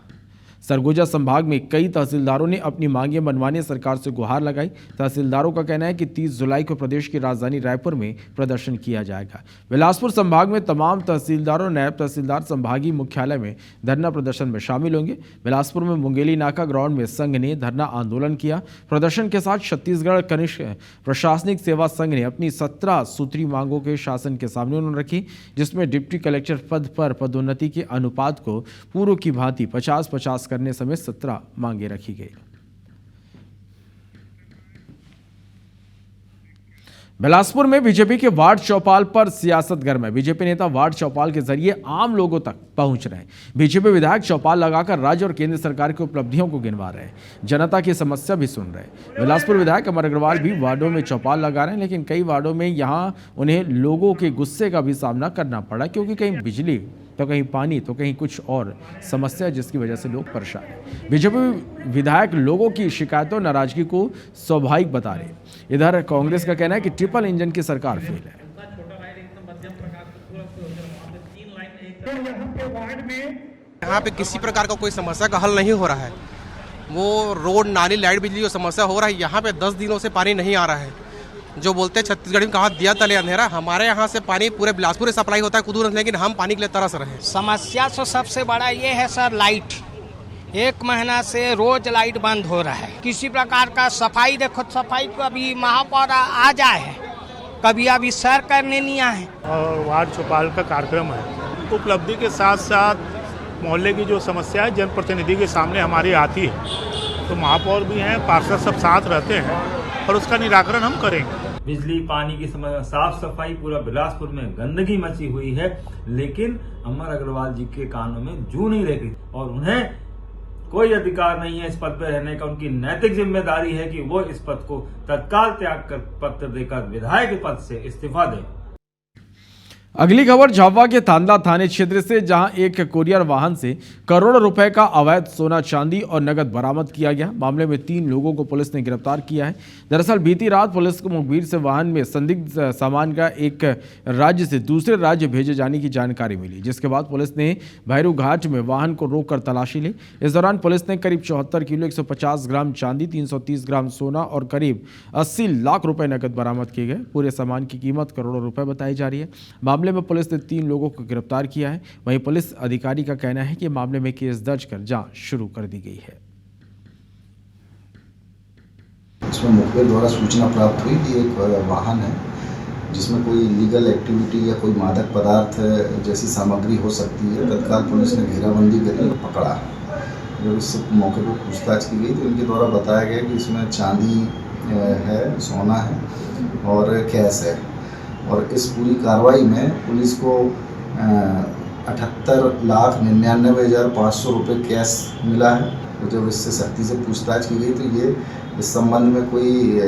[SPEAKER 1] सरगुजा संभाग में कई तहसीलदारों ने अपनी मांगें मनवाने सरकार से गुहार लगाई। तहसीलदारों का कहना है कि 30 जुलाई को प्रदेश की राजधानी रायपुर में प्रदर्शन किया जाएगा। बिलासपुर संभाग में तमाम तहसीलदारों नायब तहसीलदार संभागीय मुख्यालय में धरना प्रदर्शन में शामिल होंगे। बिलासपुर में मुंगेली नाका ग्राउंड में संघ ने धरना आंदोलन किया। प्रदर्शन के साथ छत्तीसगढ़ कनिष्ठ प्रशासनिक सेवा संघ ने अपनी 17 सूत्री मांगों के शासन के सामने उन्होंने रखी, जिसमें डिप्टी कलेक्टर पद पर पदोन्नति के अनुपात को पूर्व की भांति 50-50 करने समेत 17 मांगे रखी गई। बिलासपुर में बीजेपी के वार्ड चौपाल पर सियासत गर्म है। बीजेपी नेता वार्ड चौपाल के जरिए आम लोगों तक पहुंच रहे हैं। बीजेपी विधायक चौपाल लगाकर राज्य और केंद्र सरकार की उपलब्धियों को गिनवा रहे हैं, जनता की समस्या भी सुन रहे हैं। बिलासपुर विधायक अमर अग्रवाल भी वार्डों में चौपाल लगा रहे हैं, लेकिन कई वार्डों में यहां उन्हें लोगों के गुस्से का भी सामना करना पड़ा, क्योंकि कहीं बिजली तो कहीं पानी तो कहीं कुछ और समस्या, जिसकी वजह से लोग परेशान हैं। बीजेपी विधायक लोगों की शिकायतों नाराजगी को स्वाभाविक बता रहे हैं। इधर कांग्रेस का कहना है कि ट्रिपल इंजन की सरकार फेल है।
[SPEAKER 3] यहाँ पे किसी प्रकार का कोई समस्या का हल नहीं हो रहा है। वो रोड, नाली, लाइट, बिजली जो समस्या हो रहा है, यहाँ पे 10 दिनों से पानी नहीं आ रहा है। जो बोलते हैं छत्तीसगढ़ में कहा दिया तले अंधेरा, हमारे यहाँ से पानी पूरे बिलासपुर से सप्लाई होता है कुदूर, लेकिन हम पानी के लिए तरस रहे हैं।
[SPEAKER 21] समस्या तो सबसे बड़ा ये है सर, लाइट 1 महीना से रोज लाइट बंद हो रहा है। किसी प्रकार का सफाई, देखो सफाई को अभी महापौर आ जाए है, कभी अभी सर करने नहीं आए।
[SPEAKER 4] और वार्ड चौपाल का कार्यक्रम है, उपलब्धि के साथ साथ मोहल्ले की जो समस्या है जनप्रतिनिधि के सामने हमारी आती है, तो महापौर भी हैं, पार्षद सब साथ रहते हैं और उसका निराकरण हम करेंगे।
[SPEAKER 5] बिजली पानी की समस्या, साफ सफाई, पूरा बिलासपुर में गंदगी मची हुई है, लेकिन अमर अग्रवाल जी के कानों में जू नहीं रही और उन्हें कोई अधिकार नहीं है इस पद पर रहने का। उनकी नैतिक जिम्मेदारी है कि वो इस पद को तत्काल त्याग कर पत्र देकर विधायक पद से इस्तीफा दें।
[SPEAKER 1] अगली खबर झाबुआ के तांदा थाने क्षेत्र से, जहां एक कुरियर वाहन से करोड़ों रुपए का अवैध सोना, चांदी और नगद बरामद किया गया। मामले में 3 लोगों को पुलिस ने गिरफ्तार किया है। दरअसल बीती रात पुलिस को मुखबिर से वाहन में संदिग्ध सामान का एक राज्य से दूसरे राज्य भेजे जाने की जानकारी मिली, जिसके बाद पुलिस ने भैरू घाट में वाहन को रोककर तलाशी ली। इस दौरान पुलिस ने करीब 74 किलो 150 ग्राम चांदी, 330 ग्राम सोना और करीब 80 लाख रुपए नगद बरामद किए गए। पूरे सामान की कीमत करोड़ों रुपए बताई जा रही है। मामले में पुलिस ने 3 लोगों को गिरफ्तार किया है। वहीं पुलिस अधिकारी का कहना है कि मामले में केस दर्ज कर जांच शुरू कर दी गई है।
[SPEAKER 24] इसमें मुखबिर द्वारा सूचना प्राप्त हुई कि एक वाहन है जिसमें कोई इलीगल एक्टिविटी या कोई मादक पदार्थ जैसी सामग्री हो सकती है। तत्काल पुलिस ने घेराबंदी करी और पकड़ा। जब इस मौके पर पूछताछ की गई तो इनके द्वारा बताया गया कि इसमें चांदी है, सोना है और कैश है। और इस पूरी कार्रवाई में पुलिस को 78,99,500 रुपये कैश मिला है। तो जब इससे सख्ती से पूछताछ की गई तो ये इस संबंध में कोई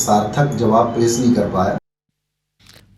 [SPEAKER 24] सार्थक जवाब पेश नहीं कर पाया।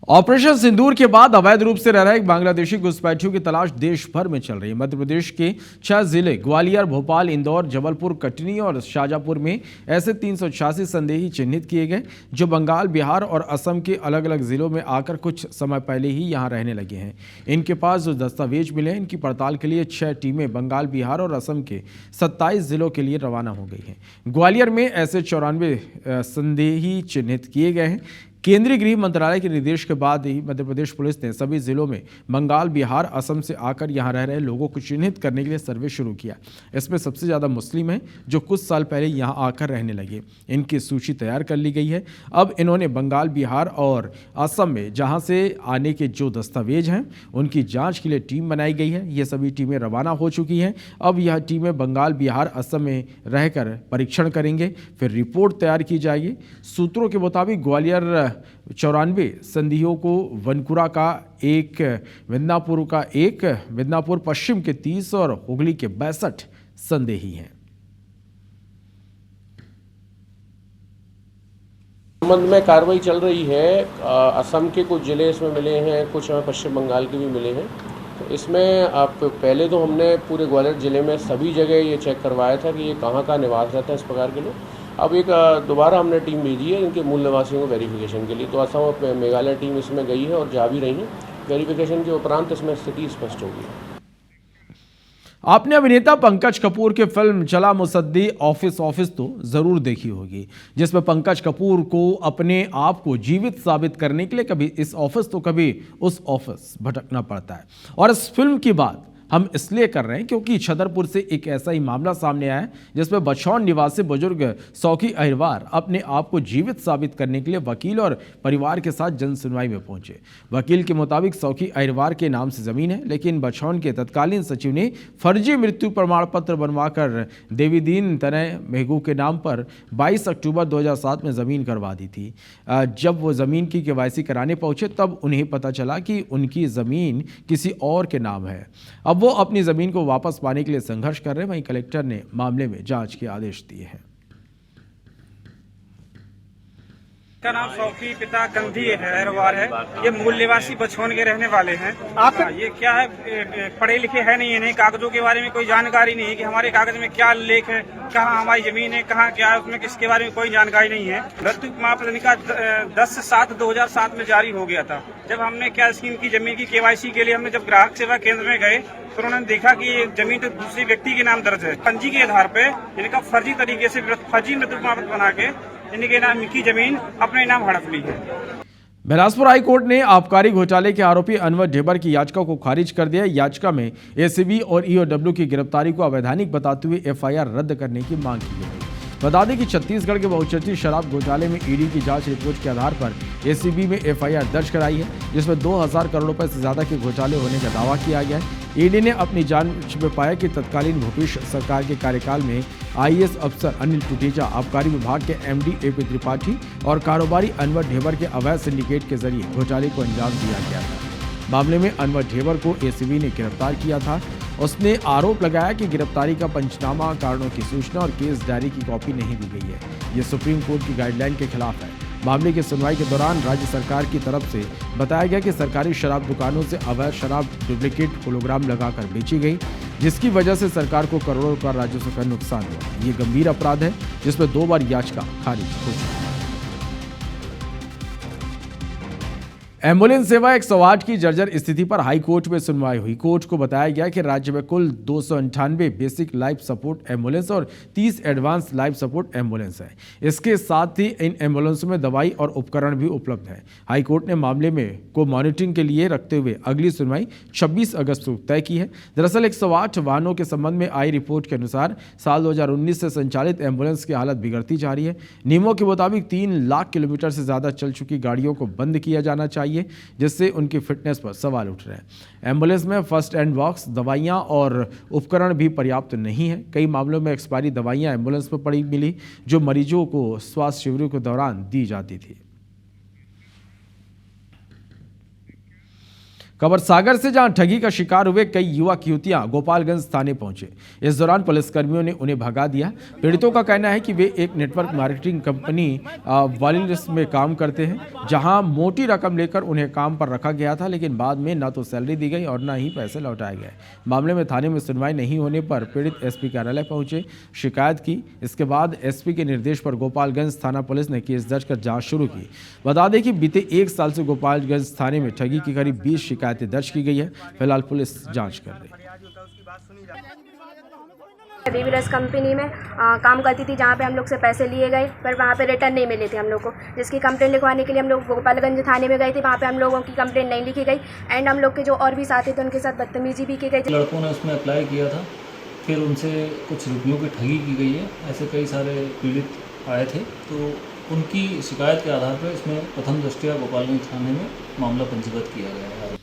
[SPEAKER 1] ऑपरेशन सिंदूर के बाद अवैध रूप से रह रहे एक बांग्लादेशी घुसपैठियों की तलाश देश भर में चल रही है। मध्य प्रदेश के 6 जिले ग्वालियर, भोपाल, इंदौर, जबलपुर, कटनी और शाजापुर में ऐसे 386 संदेही चिन्हित किए गए, जो बंगाल, बिहार और असम के अलग अलग जिलों में आकर कुछ समय पहले ही यहां रहने लगे हैं। इनके पास जो दस्तावेज मिले हैं, इनकी पड़ताल के लिए 6 टीमें बंगाल, बिहार और असम के 27 जिलों के लिए रवाना हो गई हैं। ग्वालियर में ऐसे 94 संदेही चिन्हित किए गए हैं। केंद्रीय गृह मंत्रालय के निर्देश के बाद ही मध्य प्रदेश पुलिस ने सभी जिलों में बंगाल, बिहार, असम से आकर यहां रह रहे लोगों को चिन्हित करने के लिए सर्वे शुरू किया। इसमें सबसे ज़्यादा मुस्लिम हैं, जो कुछ साल पहले यहां आकर रहने लगे। इनकी सूची तैयार कर ली गई है। अब इन्होंने बंगाल, बिहार और असम में जहां से आने के जो दस्तावेज हैं, उनकी जाँच के लिए टीम बनाई गई है। ये सभी टीमें रवाना हो चुकी हैं। अब यह टीमें बंगाल, बिहार, असम में रहकर परीक्षण करेंगे, फिर रिपोर्ट तैयार की जाएगी। सूत्रों के मुताबिक ग्वालियर 94 संदेहियों को वनकुरा का 1, मिदनापुर का 1, मिदनापुर पश्चिम के 30 और हुगली के 62 संदेही हैं।
[SPEAKER 25] संबंध में कार्रवाई चल रही है। असम के कुछ जिले इसमें मिले हैं, कुछ पश्चिम बंगाल के भी मिले हैं। तो इसमें आप पहले तो हमने पूरे ग्वालियर जिले में सभी जगह ये चेक करवाया था कि ये कहाँ का निवास रहता है इस प्रकार के लोग। अब एक दोबारा हमने टीम भेजी है इनके मूल निवासियों को वेरिफिकेशन के लिए। तो असम और मेघालय टीम इसमें गई है और जा भी रही है। वेरिफिकेशन के उपरांत इसमें स्थिति स्पष्ट होगी।
[SPEAKER 1] आपने अभिनेता पंकज कपूर की फिल्म चला मुसद्दी ऑफिस तो जरूर देखी होगी, जिसमें पंकज कपूर को अपने आप को जीवित साबित करने के लिए कभी इस ऑफिस तो कभी उस ऑफिस भटकना पड़ता है। और इस फिल्म की बात हम इसलिए कर रहे हैं क्योंकि छतरपुर से एक ऐसा ही मामला सामने आया है जिसमें बछौन निवासी बुजुर्ग सौखी अहिरवार अपने आप को जीवित साबित करने के लिए वकील और परिवार के साथ जन सुनवाई में पहुंचे। वकील के मुताबिक सौखी अहिरवार के नाम से जमीन है, लेकिन बछौन के तत्कालीन सचिव ने फर्जी मृत्यु प्रमाण पत्र बनवाकर देवीदीन तनय महगू के नाम पर 22 अक्टूबर 2007 में जमीन करवा दी थी। जब वो जमीन की KYC कराने पहुंचे तब उन्हें पता चला कि उनकी जमीन किसी और के नाम है। अब वो अपनी जमीन को वापस पाने के लिए संघर्ष कर रहे हैं। वहीं कलेक्टर ने मामले में जांच के आदेश दिए हैं।
[SPEAKER 6] का नाम सौखी पिता कंधी अहिरवार है। ये मूल निवासी बछौन के रहने वाले हैं। आप ये क्या है, पढ़े लिखे है नहीं, इन्हें कागजों के बारे में कोई जानकारी नहीं है कि हमारे कागज में क्या लेख है, कहाँ हमारी जमीन है, कहाँ क्या है, उसमें किसके बारे में कोई जानकारी नहीं है। मृत्यु प्रमाण पत्र 10/7/2007 में जारी हो गया था। जब हमने क्या स्कीम की जमीन की KYC के लिए हमने जब ग्राहक सेवा केंद्र में गए तो उन्होंने देखा कि ये जमीन तो दूसरे व्यक्ति के नाम दर्ज है। पंजी के आधार पे इनका फर्जी तरीके से फर्जी मृत्यु प्रमाण पत्र बना के इनके नाम की जमीन अपने नाम हड़प ली है।
[SPEAKER 1] बिलासपुर हाई कोर्ट ने आबकारी घोटाले के आरोपी अनवर ढेबर की याचिका को खारिज कर दिया। याचिका में ACB और EOW की गिरफ्तारी को अवैधानिक बताते हुए FIR रद्द करने की मांग की गई। बता दें कि छत्तीसगढ़ के बहुचर्चित शराब घोटाले में ED की जांच रिपोर्ट के आधार पर ACB में FIR दर्ज कराई है, जिसमें 2000 करोड़ रुपए से ज्यादा के घोटाले होने का दावा किया गया है। ED ने अपनी जांच में पाया कि तत्कालीन भूपेश सरकार के कार्यकाल में IAS अफसर अनिल टुटेजा, आबकारी विभाग के MD AP त्रिपाठी और कारोबारी अनवर ढेबर के अवैध सिंडिकेट के जरिए घोटाले को अंजाम दिया गया था। मामले में अनवर ढेबर को ACB ने गिरफ्तार किया था। उसने आरोप लगाया कि गिरफ्तारी का पंचनामा, कारणों की सूचना और केस डायरी की कॉपी नहीं दी गई है। ये सुप्रीम कोर्ट की गाइडलाइन के खिलाफ है। मामले की सुनवाई के दौरान राज्य सरकार की तरफ से बताया गया कि सरकारी शराब दुकानों से अवैध शराब डुप्लीकेट होलोग्राम लगाकर बेची गई, जिसकी वजह से सरकार को करोड़ों का राजस्व का नुकसान हुआ। ये गंभीर अपराध है जिसमें 2 बार याचिका खारिज हो चुकी है। एम्बुलेंस सेवा 108 की जर्जर स्थिति पर हाई कोर्ट में सुनवाई हुई। कोर्ट को बताया गया कि राज्य में कुल 298 बेसिक लाइफ सपोर्ट एम्बुलेंस और 30 एडवांस लाइफ सपोर्ट एम्बुलेंस है। इसके साथ ही इन एम्बुलेंसों में दवाई और उपकरण भी उपलब्ध है। हाई कोर्ट ने मामले में को मॉनिटरिंग के लिए रखते हुए अगली सुनवाई 26 अगस्त को तय की है। दरअसल 108 वाहनों के संबंध में आई रिपोर्ट के अनुसार साल 2019 से संचालित एम्बुलेंस की हालत बिगड़ती जा रही है। नियमों के मुताबिक 3 लाख किलोमीटर से ज्यादा चल चुकी गाड़ियों को बंद किया जाना चाहिए, जिससे उनकी फिटनेस पर सवाल उठ रहे हैं। एम्बुलेंस में फर्स्ट एड बॉक्स, दवाइयां और उपकरण भी पर्याप्त नहीं है। कई मामलों में एक्सपायरी दवाइयां एम्बुलेंस पर पड़ी मिली, जो मरीजों को स्वास्थ्य शिविरों के दौरान दी जाती थी। खबर सागर से, जहां ठगी का शिकार हुए कई युवक युवतियां गोपालगंज थाने पहुंचे। इस दौरान पुलिसकर्मियों ने उन्हें भगा दिया। पीड़ितों का कहना है कि वे एक नेटवर्क मार्केटिंग कंपनी वॉलियर्स में काम करते हैं, जहां मोटी रकम लेकर उन्हें काम पर रखा गया था, लेकिन बाद में न तो सैलरी दी गई और न ही पैसे लौटाए गए। मामले में थाने में सुनवाई नहीं होने पर पीड़ित SP कार्यालय पहुंचे, शिकायत की। इसके बाद SP के निर्देश पर गोपालगंज थाना पुलिस ने केस दर्ज कर जाँच शुरू की। बता दें कि बीते 1 साल से गोपालगंज थाने में ठगी की करीब 20 शिकायतें दर्ज की गई है। फिलहाल पुलिस जांच कर रही है।
[SPEAKER 7] वीवीरस कंपनी में काम करती थी, जहाँ पे हम लोग से पैसे लिए गए, पर वहाँ पे रिटर्न नहीं मिले थे हम लोग को, जिसकी कंप्लेंट लिखवाने के लिए हम लोग गोपालगंज थाने में गए थे। वहाँ पे हम लोगों की कंप्लेंट नहीं लिखी गई एंड हम लोग के जो और भी साथी थे उनके साथ बदतमीजी भी की गई।
[SPEAKER 8] लड़कों ने उसमें अप्लाई किया था, फिर उनसे कुछ रुपयों की ठगी की गई है। ऐसे कई सारे पीड़ित आए थे, तो उनकी शिकायत के आधार पर इसमें प्रथम दृष्टया गोपालगंज थाने में मामला पंजीबद्ध किया गया है।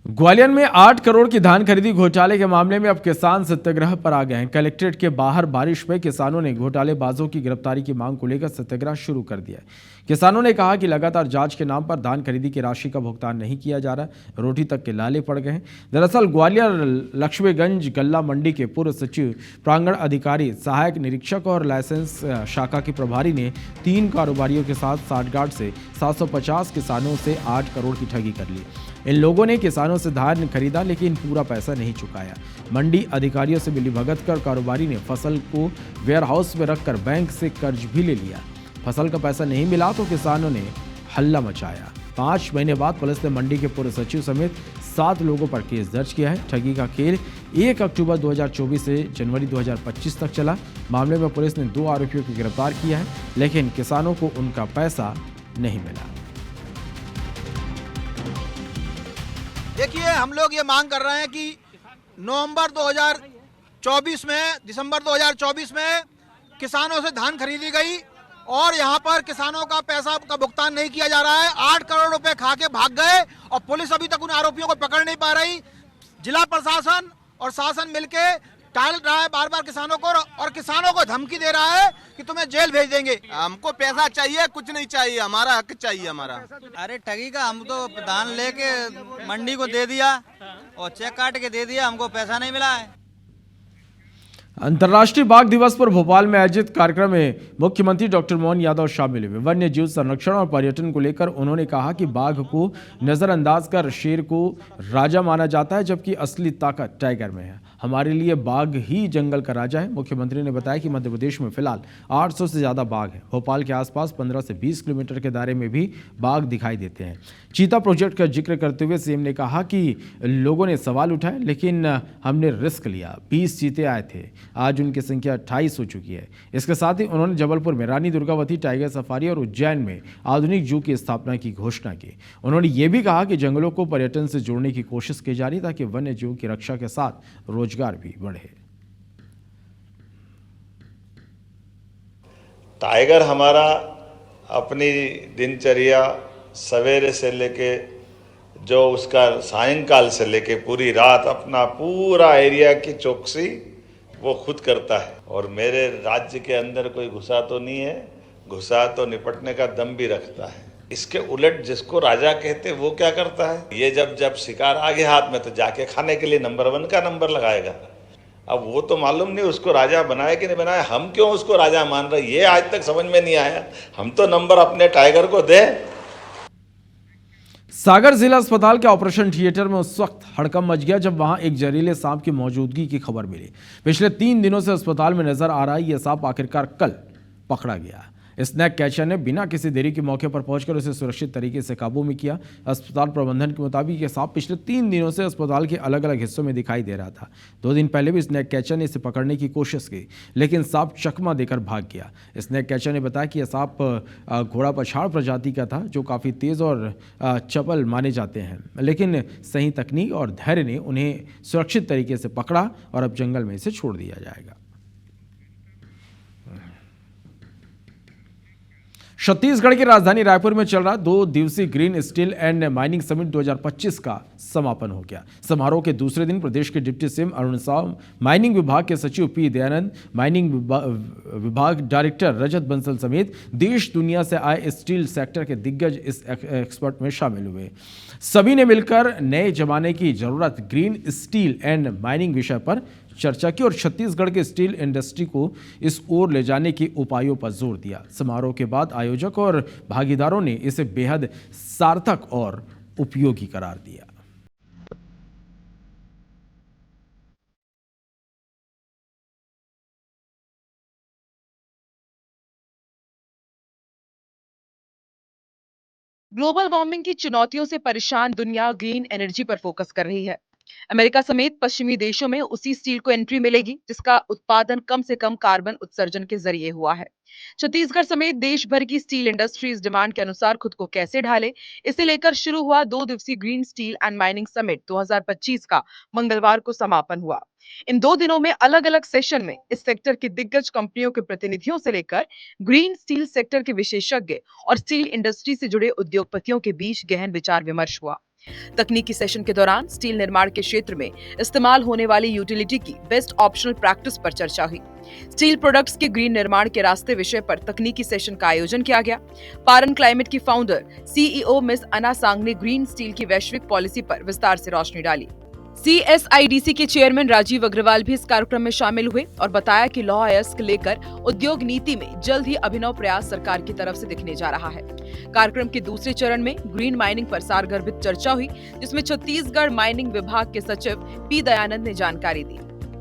[SPEAKER 1] ग्वालियर में 8 करोड़ की धान खरीदी घोटाले के मामले में अब किसान सत्याग्रह पर आ गए हैं। कलेक्ट्रेट के बाहर बारिश में किसानों ने घोटालेबाजों की गिरफ्तारी की मांग को लेकर सत्याग्रह शुरू कर दिया है। किसानों ने कहा कि लगातार जांच के नाम पर धान खरीदी की राशि का भुगतान नहीं किया जा रहा, रोटी तक के लाले पड़ गए हैं। दरअसल ग्वालियर लक्ष्मीगंज गल्ला मंडी के पूर्व सचिव, प्रांगण अधिकारी, सहायक निरीक्षक और लाइसेंस शाखा के प्रभारी ने 3 कारोबारियों के साथ साठगांठ से 750 किसानों से 8 करोड़ की ठगी कर ली। इन लोगों ने किसानों से धान खरीदा, लेकिन पूरा पैसा नहीं चुकाया। मंडी अधिकारियों से मिलीभगत कर कारोबारी ने फसल को वेयरहाउस में रखकर बैंक से कर्ज भी ले लिया। फसल का पैसा नहीं मिला तो किसानों ने हल्ला मचाया। 5 महीने बाद पुलिस ने मंडी के पूर्व सचिव समेत 7 लोगों पर केस दर्ज किया है। ठगी का खेल 1 अक्टूबर 2024 से जनवरी 2025 तक चला। मामले में पुलिस ने 2 आरोपियों को गिरफ्तार किया है, लेकिन किसानों को उनका पैसा नहीं मिला।
[SPEAKER 9] देखिए, हम लोग ये मांग कर रहे हैं कि दिसंबर 2024 में किसानों से धान खरीदी गई और यहाँ पर किसानों का पैसा का भुगतान नहीं किया जा रहा है। 8 करोड़ रुपए खा के भाग गए और पुलिस अभी तक उन आरोपियों को पकड़ नहीं पा रही। जिला प्रशासन और शासन मिलके टाल रहा है बार बार किसानों को, और किसानों को धमकी दे रहा है कि तुम्हें जेल भेज देंगे।
[SPEAKER 11] हमको पैसा चाहिए, कुछ नहीं चाहिए, हमारा हक चाहिए हमारा।
[SPEAKER 12] अरे ठगी का, हम तो धान लेके मंडी को दे दिया और चेक काट के दे दिया, हमको पैसा नहीं मिला है।
[SPEAKER 1] अंतर्राष्ट्रीय बाघ दिवस पर भोपाल में आयोजित कार्यक्रम में मुख्यमंत्री डॉक्टर मोहन यादव शामिल हुए। वन्य जीव संरक्षण और पर्यटन को लेकर उन्होंने कहा कि बाघ को नजरअंदाज कर शेर को राजा माना जाता है, जबकि असली ताकत टाइगर में है। हमारे लिए बाघ ही जंगल का राजा है। मुख्यमंत्री ने बताया कि मध्य प्रदेश में फिलहाल 800 से ज्यादा बाघ है। भोपाल के आसपास 15 से 20 किलोमीटर के दायरे में भी बाघ दिखाई देते हैं। चीता प्रोजेक्ट का जिक्र करते हुए सीएम ने कहा कि लोगों ने सवाल उठाए, लेकिन हमने रिस्क लिया। 20 चीते आए थे, आज उनकी संख्या 28 हो चुकी है। इसके साथ ही उन्होंने जबलपुर में रानी दुर्गावती टाइगर सफारी और उज्जैन में आधुनिक जू की स्थापना की घोषणा की। उन्होंने ये भी कहा कि जंगलों को पर्यटन से जोड़ने की कोशिश की जा रही, ताकि वन्य जीवों की रक्षा के साथ रोजगार भी बढ़े।
[SPEAKER 10] टाइगर हमारा अपनी दिनचर्या सवेरे से लेके जो उसका सायंकाल से लेके पूरी रात अपना पूरा एरिया की चौकसी वो खुद करता है। और मेरे राज्य के अंदर कोई घुसा तो नहीं है, घुसा तो निपटने का दम भी रखता है। इसके उलट जिसको राजा कहते वो क्या करता है, ये जब शिकार आ गया हाथ में तो जाके खाने के लिए नंबर 1 का नंबर लगाएगा। अब वो तो मालूम नहीं उसको राजा बनाया कि नहीं बनाया, हम क्यों उसको राजा मान रहे, ये आज तक समझ में नहीं आया। हम तो नंबर अपने टाइगर को दे।
[SPEAKER 1] सागर जिला अस्पताल के ऑपरेशन थिएटर में उस वक्त हड़कंप मच गया जब वहां एक जहरीले सांप की मौजूदगी की खबर मिली। पिछले 3 दिनों से अस्पताल में नजर आ रहा यह सांप आखिरकार कल पकड़ा गया। स्नैक कैचर ने बिना किसी देरी के मौके पर पहुंचकर उसे सुरक्षित तरीके से काबू में किया। अस्पताल प्रबंधन के मुताबिक यह सांप पिछले 3 दिनों से अस्पताल के अलग अलग हिस्सों में दिखाई दे रहा था। 2 दिन पहले भी स्नैक कैचर ने इसे पकड़ने की कोशिश की, लेकिन सांप चकमा देकर भाग गया। स्नैक कैचर ने बताया कि यह सांप घोड़ा पछाड़ प्रजाति का था, जो काफ़ी तेज़ और चपल माने जाते हैं, लेकिन सही तकनीक और धैर्य ने उन्हें सुरक्षित तरीके से पकड़ा और अब जंगल में इसे छोड़ दिया जाएगा। छत्तीसगढ़ की राजधानी रायपुर में चल रहा 2 दिवसीय green steel and mining summit 2025 का समापन हो गया। समारोह के दूसरे दिन प्रदेश के deputy CM Arun Sao, mining विभाग के सचिव पी दयानंद, माइनिंग विभाग डायरेक्टर रजत बंसल समेत देश दुनिया से आए स्टील सेक्टर के दिग्गज इस एक्सपर्ट में शामिल हुए। सभी ने मिलकर नए जमाने की जरूरत ग्रीन स्टील एंड माइनिंग विषय पर चर्चा की और छत्तीसगढ़ के स्टील इंडस्ट्री को इस ओर ले जाने के उपायों पर जोर दिया। समारोह के बाद आयोजक और भागीदारों ने इसे बेहद सार्थक और उपयोगी करार दिया।
[SPEAKER 13] ग्लोबल वार्मिंग की चुनौतियों से परेशान दुनिया ग्रीन एनर्जी पर फोकस कर रही है। अमेरिका समेत पश्चिमी देशों में उसी स्टील को एंट्री मिलेगी जिसका उत्पादन कम से कम कार्बन उत्सर्जन के जरिए हुआ है। छत्तीसगढ़ समेत देश भर की स्टील इंडस्ट्री इस डिमांड के अनुसार खुद को कैसे ढाले, इसे लेकर शुरू हुआ 2 दिवसीय green steel and mining summit 2025 का मंगलवार को समापन हुआ। इन 2 दिनों में अलग अलग सेशन में इस सेक्टर की दिग्गज कंपनियों के प्रतिनिधियों से लेकर ग्रीन स्टील सेक्टर के विशेषज्ञ और स्टील इंडस्ट्री से जुड़े उद्योगपतियों के बीच गहन विचार विमर्श हुआ। तकनीकी सेशन के दौरान स्टील निर्माण के क्षेत्र में इस्तेमाल होने वाली यूटिलिटी की बेस्ट ऑप्शनल प्रैक्टिस पर चर्चा हुई। स्टील प्रोडक्ट्स के ग्रीन निर्माण के रास्ते विषय पर तकनीकी सेशन का आयोजन किया गया। पारन क्लाइमेट की फाउंडर सीईओ मिस अना सांग ने ग्रीन स्टील की वैश्विक पॉलिसी पर विस्तार से रोशनी डाली। CSIDC के चेयरमैन राजीव अग्रवाल भी इस कार्यक्रम में शामिल हुए और बताया कि लॉ अयस्क लेकर उद्योग नीति में जल्द ही अभिनव प्रयास सरकार की तरफ से दिखने जा रहा है। कार्यक्रम के दूसरे चरण में ग्रीन माइनिंग पर सारगर्भित चर्चा हुई, जिसमें छत्तीसगढ़ माइनिंग विभाग के सचिव पी दयानंद ने जानकारी दी।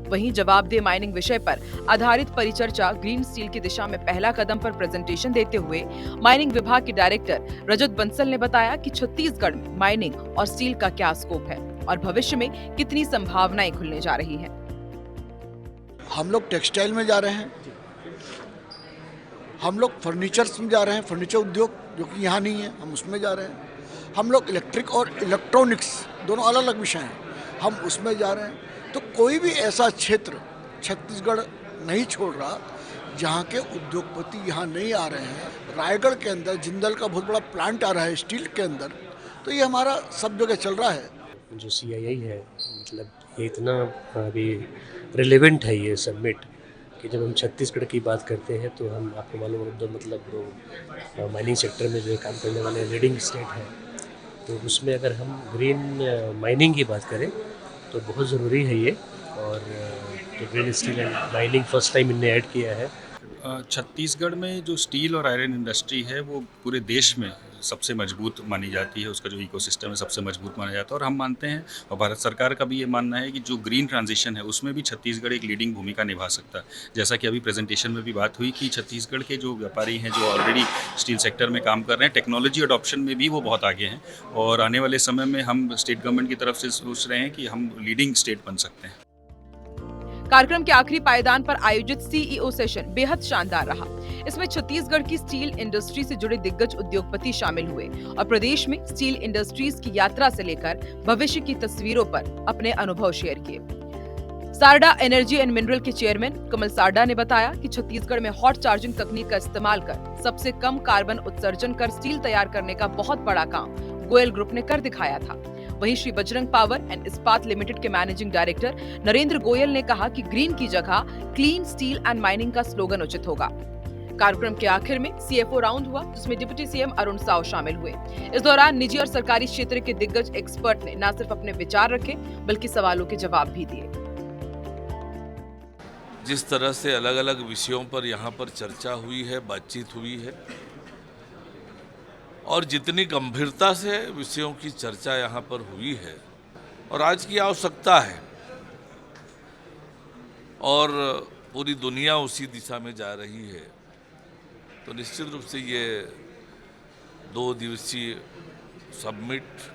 [SPEAKER 13] वहीं जवाबदेह माइनिंग विषय पर आधारित परिचर्चा ग्रीन स्टील की दिशा में पहला कदम पर प्रेजेंटेशन देते हुए माइनिंग विभाग के डायरेक्टर रजत बंसल ने बताया कि छत्तीसगढ़ में माइनिंग और स्टील का क्या स्कोप है। और भविष्य में कितनी संभावनाएं खुलने जा रही है।
[SPEAKER 14] हम लोग टेक्सटाइल में जा रहे हैं, हम लोग फर्नीचर्स में जा रहे हैं, फर्नीचर उद्योग जो कि यहाँ नहीं है हम उसमें जा रहे हैं, हम लोग इलेक्ट्रिक और इलेक्ट्रॉनिक्स दोनों अलग अलग विषय हैं हम उसमें जा रहे हैं। तो कोई भी ऐसा क्षेत्र छत्तीसगढ़ नहीं छोड़ रहा जहाँ के उद्योगपति यहाँ नहीं आ रहे हैं। रायगढ़ के अंदर जिंदल का बहुत बड़ा प्लांट आ रहा है स्टील के अंदर, तो ये हमारा सब जगह चल रहा है।
[SPEAKER 15] जो CII है, मतलब ये इतना अभी रिलेवेंट है ये समिट कि जब हम छत्तीसगढ़ की बात करते हैं तो हम आपको मालूम है मतलब वो माइनिंग सेक्टर में जो काम करने वाले लीडिंग स्टेट है, तो उसमें अगर हम ग्रीन माइनिंग की बात करें तो बहुत ज़रूरी है ये। और जो green steel and mining first time इनने ऐड किया है।
[SPEAKER 17] छत्तीसगढ़ में जो स्टील और आयरन इंडस्ट्री है वो पूरे देश में सबसे मजबूत मानी जाती है, उसका जो इकोसिस्टम है सबसे मजबूत माना जाता है। और हम मानते हैं और भारत सरकार का भी ये मानना है कि जो ग्रीन ट्रांजिशन है उसमें भी छत्तीसगढ़ एक लीडिंग भूमिका निभा सकता है। जैसा कि अभी प्रेजेंटेशन में भी बात हुई कि छत्तीसगढ़ के जो व्यापारी हैं जो ऑलरेडी स्टील सेक्टर में काम कर रहे हैं, टेक्नोलॉजी अडॉप्शन में भी वो बहुत आगे हैं और आने वाले समय में हम स्टेट गवर्नमेंट की तरफ से सोच रहे हैं कि हम लीडिंग स्टेट बन सकते हैं।
[SPEAKER 13] कार्यक्रम के आखिरी पायदान पर आयोजित CEO सेशन बेहद शानदार रहा। इसमें छत्तीसगढ़ की स्टील इंडस्ट्री से जुड़े दिग्गज उद्योगपति शामिल हुए और प्रदेश में स्टील इंडस्ट्रीज की यात्रा से लेकर भविष्य की तस्वीरों पर अपने अनुभव शेयर किए। सारडा एनर्जी एंड मिनरल के चेयरमैन कमल सारडा ने बताया कि छत्तीसगढ़ में हॉट चार्जिंग तकनीक का इस्तेमाल कर सबसे कम कार्बन उत्सर्जन कर स्टील तैयार करने का बहुत बड़ा काम गोयल ग्रुप ने कर दिखाया था। वहीं श्री बजरंग पावर एंड इस्पात लिमिटेड के मैनेजिंग डायरेक्टर नरेंद्र गोयल ने कहा कि ग्रीन की जगह क्लीन स्टील एंड माइनिंग का स्लोगन उचित होगा। कार्यक्रम के आखिर में CFO राउंड हुआ जिसमें डिप्टी CM अरुण साव शामिल हुए। इस दौरान निजी और सरकारी क्षेत्र के दिग्गज एक्सपर्ट ने न सिर्फ अपने विचार रखे बल्कि सवालों के जवाब भी दिए।
[SPEAKER 18] जिस तरह से अलग अलग विषयों पर यहाँ पर चर्चा हुई है, बातचीत हुई है और जितनी गंभीरता से विषयों की चर्चा यहाँ पर हुई है और आज की आवश्यकता है और पूरी दुनिया उसी दिशा में जा रही है, तो निश्चित रूप से ये 2 दिवसीय समिट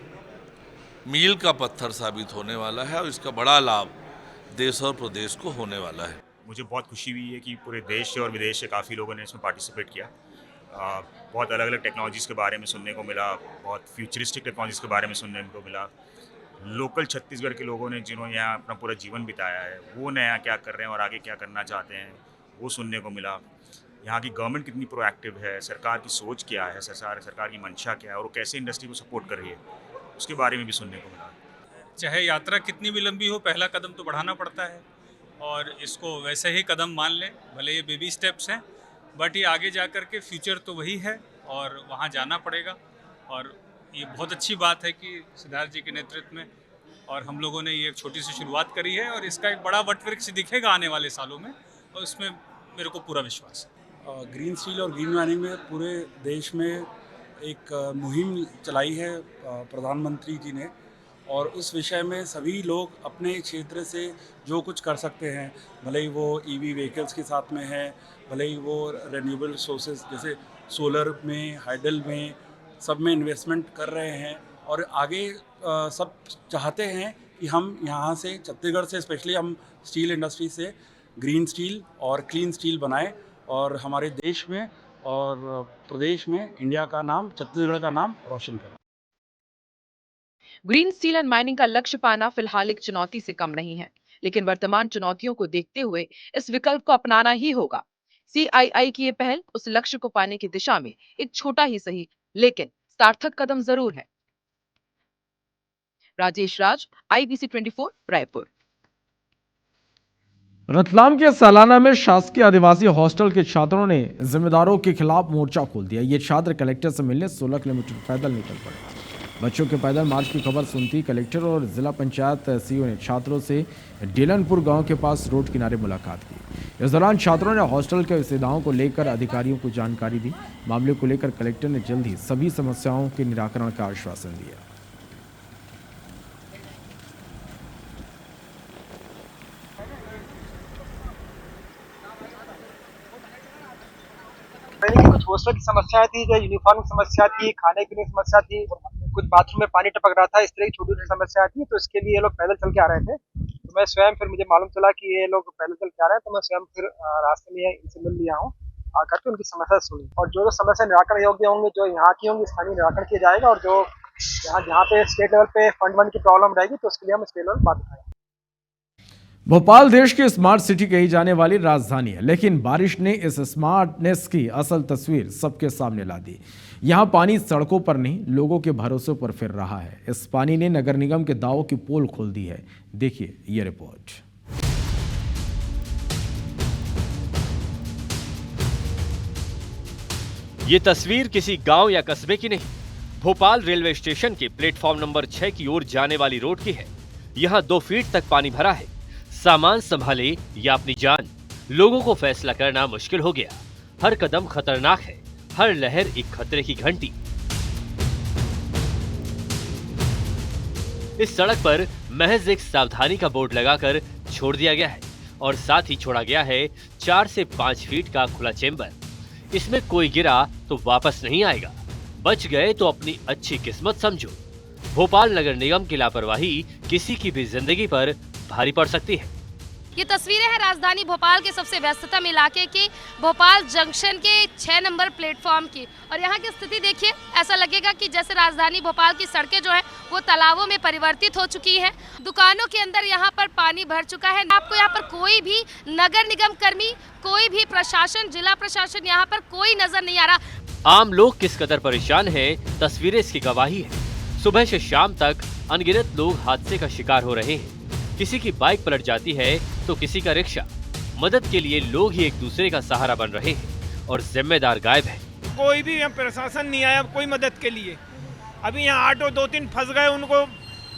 [SPEAKER 18] मील का पत्थर साबित होने वाला है और इसका बड़ा लाभ देश और प्रदेश को होने वाला है।
[SPEAKER 19] मुझे बहुत खुशी हुई है कि पूरे देश से और विदेश से काफ़ी लोगों ने इसमें पार्टिसिपेट किया। बहुत अलग अलग टेक्नोलॉजीज़ के बारे में सुनने को मिला, बहुत फ्यूचरिस्टिक टेक्नोलॉजीज़ के बारे में सुनने को मिला। लोकल छत्तीसगढ़ के लोगों ने जिन्होंने यहाँ अपना पूरा जीवन बिताया है वो नया क्या कर रहे हैं और आगे क्या करना चाहते हैं वो सुनने को मिला। यहाँ की गवर्नमेंट कितनी प्रोएक्टिव है, सरकार की सोच क्या है, सरकार की मंशा क्या है और वो कैसे इंडस्ट्री को सपोर्ट कर रही है उसके बारे में भी सुनने को मिला।
[SPEAKER 26] चाहे यात्रा कितनी भी लंबी हो, पहला कदम तो बढ़ाना पड़ता है और इसको वैसे ही कदम मान लें, भले ये बेबी स्टेप्स हैं बट ये आगे जा कर के फ्यूचर तो वही है और वहाँ जाना पड़ेगा। और ये बहुत अच्छी बात है कि सिद्धार्थ जी के नेतृत्व में और हम लोगों ने ये एक छोटी सी शुरुआत करी है और इसका एक बड़ा वटवृक्ष दिखेगा आने वाले सालों में और इसमें मेरे को पूरा विश्वास है।
[SPEAKER 27] ग्रीन स्टील और ग्रीन माइनिंग में पूरे देश में एक मुहिम चलाई है प्रधानमंत्री जी ने और उस विषय में सभी लोग अपने क्षेत्र से जो कुछ कर सकते हैं, भले ही वो EV व्हीकल्स के साथ में है, भले ही वो रेन्यूएबल सोर्सेज जैसे सोलर में, हाइडल में, सब में इन्वेस्टमेंट कर रहे हैं और आगे सब चाहते हैं कि हम यहाँ से छत्तीसगढ़ से स्पेशली हम स्टील इंडस्ट्री से ग्रीन स्टील और क्लीन स्टील बनाएं और हमारे देश में और प्रदेश में इंडिया का नाम, छत्तीसगढ़ का नाम रोशन करें।
[SPEAKER 13] ग्रीन स्टील एंड माइनिंग का लक्ष्य पाना फिलहाल एक चुनौती से कम नहीं है, लेकिन वर्तमान चुनौतियों को देखते हुए इस विकल्प को अपनाना ही होगा। CII की ये पहल उस लक्ष्य को पाने की दिशा में एक छोटा ही सही लेकिन सार्थक कदम जरूर है। राजेश राज, IBC 24, रायपुर।
[SPEAKER 1] रतलाम के सालाना में शासकीय आदिवासी हॉस्टल के छात्रों ने जिम्मेदारों के खिलाफ मोर्चा खोल दिया। ये छात्र कलेक्टर से मिलने 16 किलोमीटर पैदल निकल पड़े। बच्चों के पैदल मार्च की खबर सुनती कलेक्टर और जिला पंचायत CO ने छात्रों से डेलनपुर गांव के पास रोड किनारे मुलाकात की। इस दौरान छात्रों ने हॉस्टल के सुविधाओं को लेकर अधिकारियों को जानकारी दी। मामले को लेकर कलेक्टर ने जल्द ही सभी समस्याओं के निराकरण का आश्वासन दिया।
[SPEAKER 28] कुछ हॉस्टल की समस्या थी, जो यूनिफॉर्म की समस्या थी, खाने पीने की समस्या थी,
[SPEAKER 6] कुछ बाथरूम में पानी टपक रहा था, इस तरह की छोटी छोटी समस्या आती है। तो इसके लिए ये लोग पैदल चल के आ रहे थे, तो मैं स्वयं फिर मुझे मालूम चला कि ये लोग पैदल चल के आ रहे हैं, तो मैं स्वयं फिर रास्ते में इनसे मिल लिया हूँ, आकर के उनकी समस्या सुनी और जो समस्या निराकरण योग्य होंगे, जो यहाँ की होंगी, स्थानीय निराकरण किया जाएगा और जो जहाँ पे स्टेट लेवल पे फंड की प्रॉब्लम रहेगी तो उसके लिए हम स्टेट लेवल बात करेंगे।
[SPEAKER 1] भोपाल देश की स्मार्ट सिटी कही जाने वाली राजधानी है, लेकिन बारिश ने इस स्मार्टनेस की असल तस्वीर सबके सामने ला दी। यहाँ पानी सड़कों पर नहीं, लोगों के भरोसे पर फिर रहा है। इस पानी ने नगर निगम के दावों की पोल खोल दी है। देखिए ये रिपोर्ट।
[SPEAKER 2] ये तस्वीर किसी गांव या कस्बे की नहीं, भोपाल रेलवे स्टेशन के प्लेटफॉर्म नंबर 6 की ओर जाने वाली रोड की है। यहाँ 2 फीट तक पानी भरा है। सामान संभाले या अपनी जान, लोगों को फैसला करना मुश्किल हो गया। हर कदम खतरनाक है, हर लहर एक खतरे की घंटी। इस सड़क पर महज एक सावधानी का बोर्ड लगाकर छोड़ दिया गया है और साथ ही छोड़ा गया है 4 से 5 फीट का खुला चेंबर। इसमें कोई गिरा तो वापस नहीं आएगा, बच गए तो अपनी अच्छी किस्मत समझो। भोपाल नगर निगम की लापरवाही किसी की भी जिंदगी पर भारी पड़ सकती है।
[SPEAKER 3] ये तस्वीरें हैं राजधानी भोपाल के सबसे व्यस्ततम इलाके की, भोपाल जंक्शन के 6 नंबर प्लेटफॉर्म की। और यहाँ की स्थिति देखिए, ऐसा लगेगा कि जैसे राजधानी भोपाल की सड़कें जो है वो तालाबों में परिवर्तित हो चुकी हैं। दुकानों के अंदर यहाँ पर पानी भर चुका है। आपको यहाँ पर कोई भी नगर निगम कर्मी, कोई भी प्रशासन, जिला प्रशासन यहाँ पर कोई नजर नहीं आ रहा।
[SPEAKER 2] आम लोग किस कदर परेशान हैं, तस्वीरें इसकी गवाही है। सुबह से शाम तक अनगिनत लोग हादसे का शिकार हो रहे हैं। किसी की बाइक पलट जाती है तो किसी का रिक्शा। मदद के लिए लोग ही एक दूसरे का सहारा बन रहे हैं और जिम्मेदार गायब है।
[SPEAKER 6] कोई भी यहाँ प्रशासन नहीं आया कोई मदद के लिए। अभी यहाँ ऑटो 2-3 फंस गए, उनको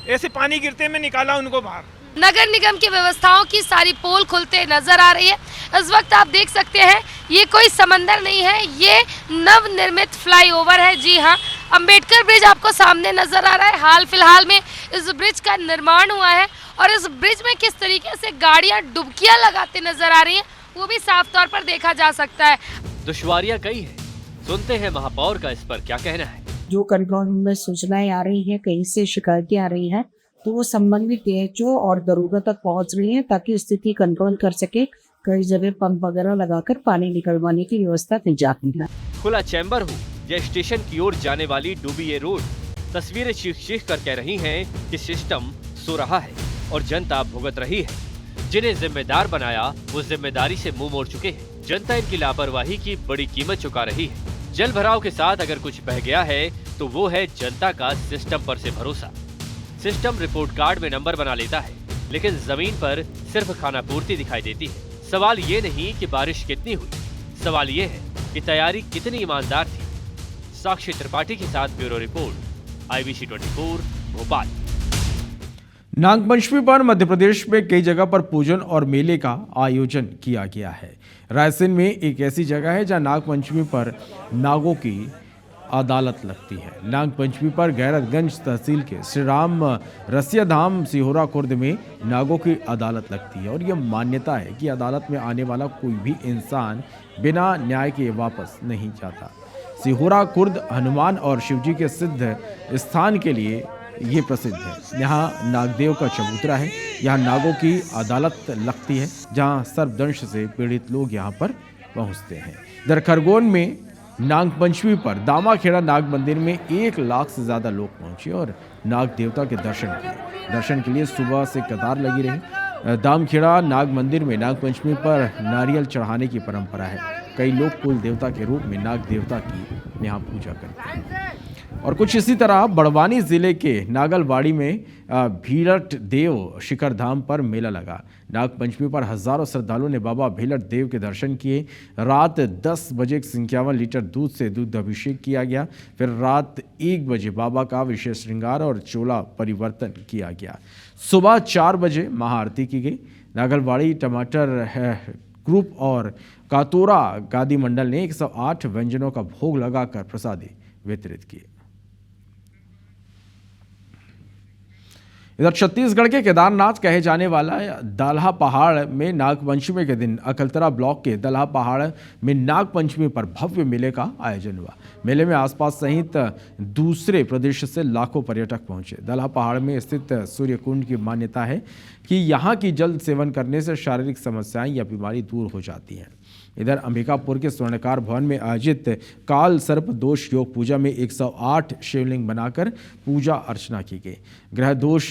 [SPEAKER 6] ऐसे पानी गिरते में निकाला उनको बाहर।
[SPEAKER 3] नगर निगम की व्यवस्थाओं की सारी पोल खुलते नजर आ रही है। इस वक्त आप देख सकते हैं ये कोई समंदर नहीं है, ये नव निर्मित फ्लाईओवर है। जी हाँ, अंबेडकर ब्रिज आपको सामने नजर आ रहा है। हाल फिलहाल में इस ब्रिज का निर्माण हुआ है और इस ब्रिज में किस तरीके से गाड़ियां डुबकियां लगाते नजर आ रही हैं वो भी साफ तौर पर देखा जा सकता है।
[SPEAKER 2] दुश्वारियां कई हैं, सुनते हैं महापौर का इस पर क्या कहना है।
[SPEAKER 16] जो कंट्रोल रूम में सूचनाएं आ रही हैं, कहीं से शिकायतें आ रही हैं, तो वो संबंधित DHO और दरोगा तक पहुंच रही है ताकि स्थिति कंट्रोल कर सके। कई जगह पंप वगैरह लगाकर पानी निकलवाने की व्यवस्था की जाती है।
[SPEAKER 2] खुला चैम्बर हो या स्टेशन की ओर जाने वाली डूबी ये रोड, तस्वीरें चीख कर कह रही हैं कि सिस्टम सो रहा है और जनता भुगत रही है। जिन्हें जिम्मेदार बनाया वो जिम्मेदारी से मुंह मोड़ चुके हैं। जनता इनकी लापरवाही की बड़ी कीमत चुका रही है। जल भराव के साथ अगर कुछ बह गया है तो वो है जनता का सिस्टम पर से भरोसा। सिस्टम रिपोर्ट कार्ड में नंबर बना लेता है, लेकिन जमीन पर सिर्फ खानापूर्ति दिखाई देती है। सवाल ये नहीं कि बारिश कितनी हुई, सवाल ये है कि तैयारी कितनी ईमानदार थी। साक्षी त्रिपाठी के साथ bureau report, IBC 24 Bhopal.
[SPEAKER 1] Nagpanchami पर मध्य प्रदेश में कई जगह पर पूजन और मेले का आयोजन किया गया है। रायसेन में एक ऐसी जगह है जहां नागपंचमी पर नागों की अदालत लगती है। नागपंचमी पर गैरतगंज तहसील के श्री राम रसिया धाम सिहोरा खुर्द में नागों की अदालत लगती है और यह मान्यता है कि अदालत में आने वाला कोई भी इंसान बिना न्याय के वापस नहीं जाता। सिहोरा खुर्द हनुमान और शिवजी के सिद्ध स्थान के लिए ये प्रसिद्ध है। यहाँ नागदेव का चबूतरा है। यहाँ नागों की अदालत लगती है जहाँ सर्पदंश से पीड़ित लोग यहाँ पर पहुँचते हैं। इधर खरगोन में नाग पंचमी पर दामाखेड़ा नाग मंदिर में 1 लाख से ज्यादा लोग पहुंचे और नाग देवता के दर्शन किए। दर्शन के लिए सुबह से कतार लगी रही। दामखेड़ा नाग मंदिर में नाग पंचमी पर नारियल चढ़ाने की परंपरा है। कई लोग कुल देवता के रूप में नाग देवता की यहाँ पूजा करते हैं। और कुछ इसी तरह बड़वानी जिले के नागलवाड़ी में भीलट देव शिखर धाम पर मेला लगा। नाग पंचमी पर हजारों श्रद्धालुओं ने बाबा भीलट देव के दर्शन किए। रात 10 बजे 51 लीटर दूध से दूध अभिषेक किया गया। फिर रात 1 बजे बाबा का विशेष श्रृंगार और चोला परिवर्तन किया गया। सुबह 4 बजे महाआरती की गई। नागलवाड़ी टमाटर ग्रुप और कातोरा गादी मंडल ने 108 व्यंजनों का भोग लगाकर प्रसादी वितरित किए। इधर छत्तीसगढ़ के केदारनाथ कहे जाने वाला दलहा पहाड़ में नागपंचमी के दिन अकलतरा ब्लॉक के दलहा पहाड़ में नागपंचमी पर भव्य मेले का आयोजन हुआ। मेले में आसपास सहित दूसरे प्रदेश से लाखों पर्यटक पहुंचे। दलहा पहाड़ में स्थित सूर्य कुंड की मान्यता है कि यहाँ की जल सेवन करने से शारीरिक समस्याएं या बीमारी दूर हो जाती हैं। इधर अंबिकापुर के स्वर्णकार भवन में आयोजित काल सर्प दोष योग पूजा में 108 शिवलिंग बनाकर पूजा अर्चना की गई। ग्रह दोष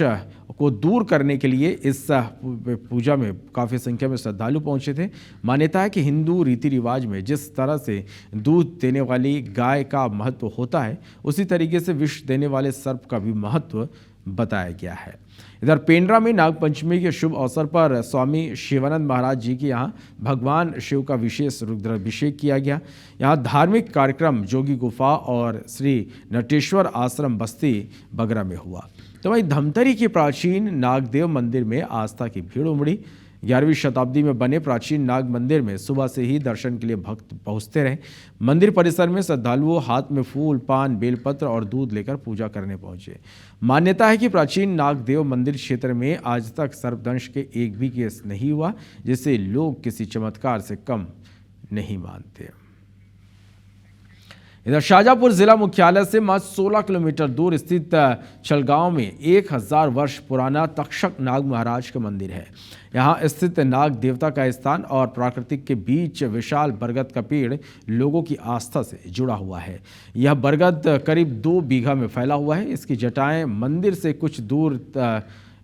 [SPEAKER 1] को दूर करने के लिए इस पूजा में काफ़ी संख्या में श्रद्धालु पहुंचे थे। मान्यता है कि हिंदू रीति रिवाज में जिस तरह से दूध देने वाली गाय का महत्व होता है, उसी तरीके से विष देने वाले सर्प का भी महत्व बताया गया है। इधर पेंड्रा में नागपंचमी के शुभ अवसर पर स्वामी शिवानंद महाराज जी के यहाँ भगवान शिव का विशेष रुद्राभिषेक किया गया। यहाँ धार्मिक कार्यक्रम जोगी गुफा और श्री नटेश्वर आश्रम बस्ती बगरा में हुआ। तो वहीं धमतरी के प्राचीन नागदेव मंदिर में आस्था की भीड़ उमड़ी। 11वीं शताब्दी में बने प्राचीन नाग मंदिर में सुबह से ही दर्शन के लिए भक्त पहुंचते रहे। मंदिर परिसर में श्रद्धालुओं हाथ में फूल, पान, बेलपत्र और दूध लेकर पूजा करने पहुंचे। मान्यता है कि प्राचीन नागदेव मंदिर क्षेत्र में आज तक सर्पदंश के एक भी केस नहीं हुआ, जिसे लोग किसी चमत्कार से कम नहीं मानते। इधर शाजापुर जिला मुख्यालय से मात्र 16 किलोमीटर दूर स्थित छलगांव में 1000 वर्ष पुराना तक्षक नाग महाराज का मंदिर है। यहाँ स्थित नाग देवता का स्थान और प्राकृतिक के बीच विशाल बरगद का पेड़ लोगों की आस्था से जुड़ा हुआ है। यह बरगद करीब 2 बीघा में फैला हुआ है। इसकी जटाएं मंदिर से कुछ दूर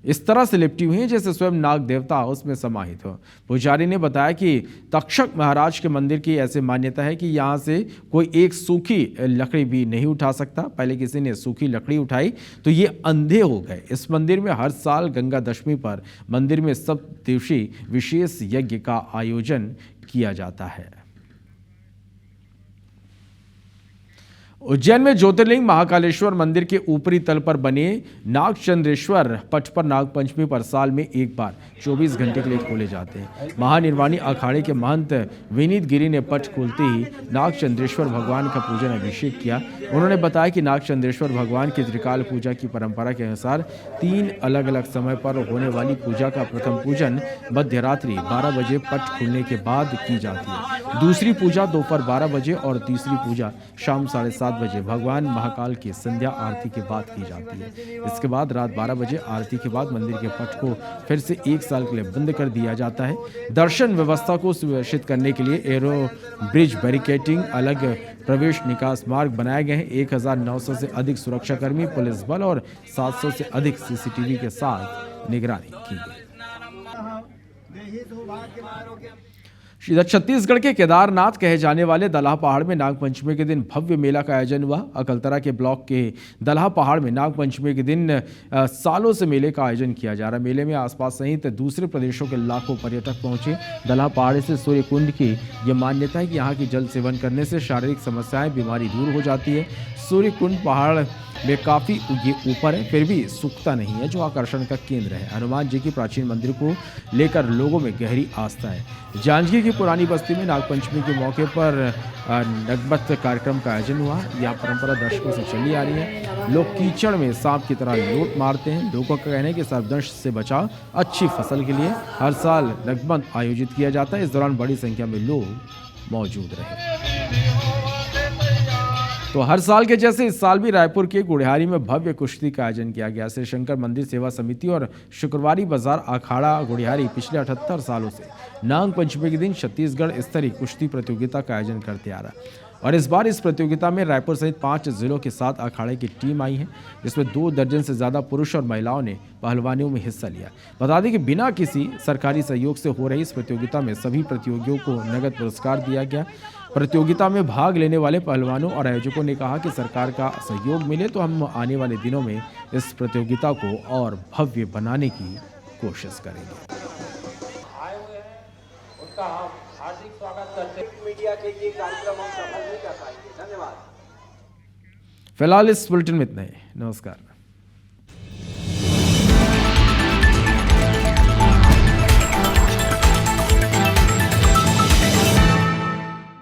[SPEAKER 1] इस तरह से लिपटी हुई हैं जैसे स्वयं नाग देवता उसमें समाहित हो। पुजारी ने बताया कि तक्षक महाराज के मंदिर की ऐसे मान्यता है कि यहाँ से कोई एक सूखी लकड़ी भी नहीं उठा सकता। पहले किसी ने सूखी लकड़ी उठाई तो ये अंधे हो गए। इस मंदिर में हर साल गंगा दशमी पर मंदिर में सप्तदिवसीय विशेष यज्ञ का आयोजन किया जाता है। उज्जैन में ज्योतिर्लिंग महाकालेश्वर मंदिर के ऊपरी तल पर बने नागचंद्रेश्वर पट पर नागपंचमी पर साल में एक बार 24 घंटे के लिए खोले जाते हैं। महानिर्वाणी अखाड़े के महंत विनीत गिरी ने पट खोलते ही नागचंद्रेश्वर भगवान का पूजन अभिषेक किया। उन्होंने बताया कि नागचंद्रेश्वर भगवान की त्रिकाल पूजा की परंपरा के अनुसार 3 अलग अलग समय पर होने वाली पूजा का प्रथम पूजन मध्य रात्रि 12 बजे पट खुलने के बाद की जाती है। दूसरी पूजा दोपहर 12 बजे और तीसरी पूजा शाम 7:30 बजे भगवान महाकाल की संध्या आरती के बाद की जाती है। इसके बाद रात 12 बजे आरती के बाद मंदिर के पट को फिर से 1 साल के लिए बंद कर दिया जाता है। दर्शन व्यवस्था को सुनिश्चित करने के लिए एरो ब्रिज बैरिकेडिंग, अलग प्रवेश निकास मार्ग बनाए गए हैं। 1900 से अधिक सुरक्षाकर्मी, पुलिस बल और 700 से अधिक सीसीटीवी के साथ निगरानी की गई। इधर छत्तीसगढ़ के केदारनाथ कहे जाने वाले दलहा पहाड़ में नागपंचमी के दिन भव्य मेला का आयोजन हुआ। अकलतरा के ब्लॉक के दलहा पहाड़ में नागपंचमी के दिन सालों से मेले का आयोजन किया जा रहा है। मेले में आसपास सहित दूसरे प्रदेशों के लाखों पर्यटक पहुंचे। दलहा पहाड़ से सूर्य कुंड की यह मान्यता है कि यहाँ की जल सेवन करने से शारीरिक समस्याएं, बीमारी दूर हो जाती है। सूर्य कुंड पहाड़ में काफ़ी ऊपर है, फिर भी सूखता नहीं है, जो आकर्षण का केंद्र है। हनुमान जी की प्राचीन मंदिर को लेकर लोगों में गहरी आस्था है। जांजगीर की पुरानी बस्ती में नागपंचमी के मौके पर नगबत कार्यक्रम का आयोजन हुआ। यह परंपरा दशकों से चली आ रही है। लोग कीचड़ में सांप की तरह लोट मारते हैं। लोगों का कहना है कि सर्पदंश से बचाव अच्छी फसल के लिए हर साल नगबत आयोजित किया जाता है। इस दौरान बड़ी संख्या में लोग मौजूद रहे। तो हर साल के जैसे इस साल भी रायपुर के गुढ़ियारी में भव्य कुश्ती का आयोजन किया गया। श्री शंकर मंदिर सेवा समिति और शुक्रवारी बाजार अखाड़ा गुढ़ियारी पिछले 78 सालों से नाग पंचमी के दिन छत्तीसगढ़ स्तरीय कुश्ती प्रतियोगिता का आयोजन करते आ रहा है। और इस बार इस प्रतियोगिता में रायपुर सहित 5 जिलों के 7 अखाड़े की टीम आई है, जिसमें 2 दर्जन से ज़्यादा पुरुष और महिलाओं ने पहलवानियों में हिस्सा लिया। बता दें कि बिना किसी सरकारी सहयोग से हो रही इस प्रतियोगिता में सभी प्रतियोगियों को नगद पुरस्कार दिया गया। प्रतियोगिता में भाग लेने वाले पहलवानों और आयोजकों ने कहा कि सरकार का सहयोग मिले तो हम आने वाले दिनों में इस प्रतियोगिता को और भव्य बनाने की कोशिश करेंगे।
[SPEAKER 4] उनका हम हार्दिक स्वागत करते हैं। मीडिया के ये कार्यक्रम हम सफल नहीं कर पाएंगे। धन्यवाद।
[SPEAKER 1] फिलहाल इस बुलेटिन में इतना ही। नमस्कार।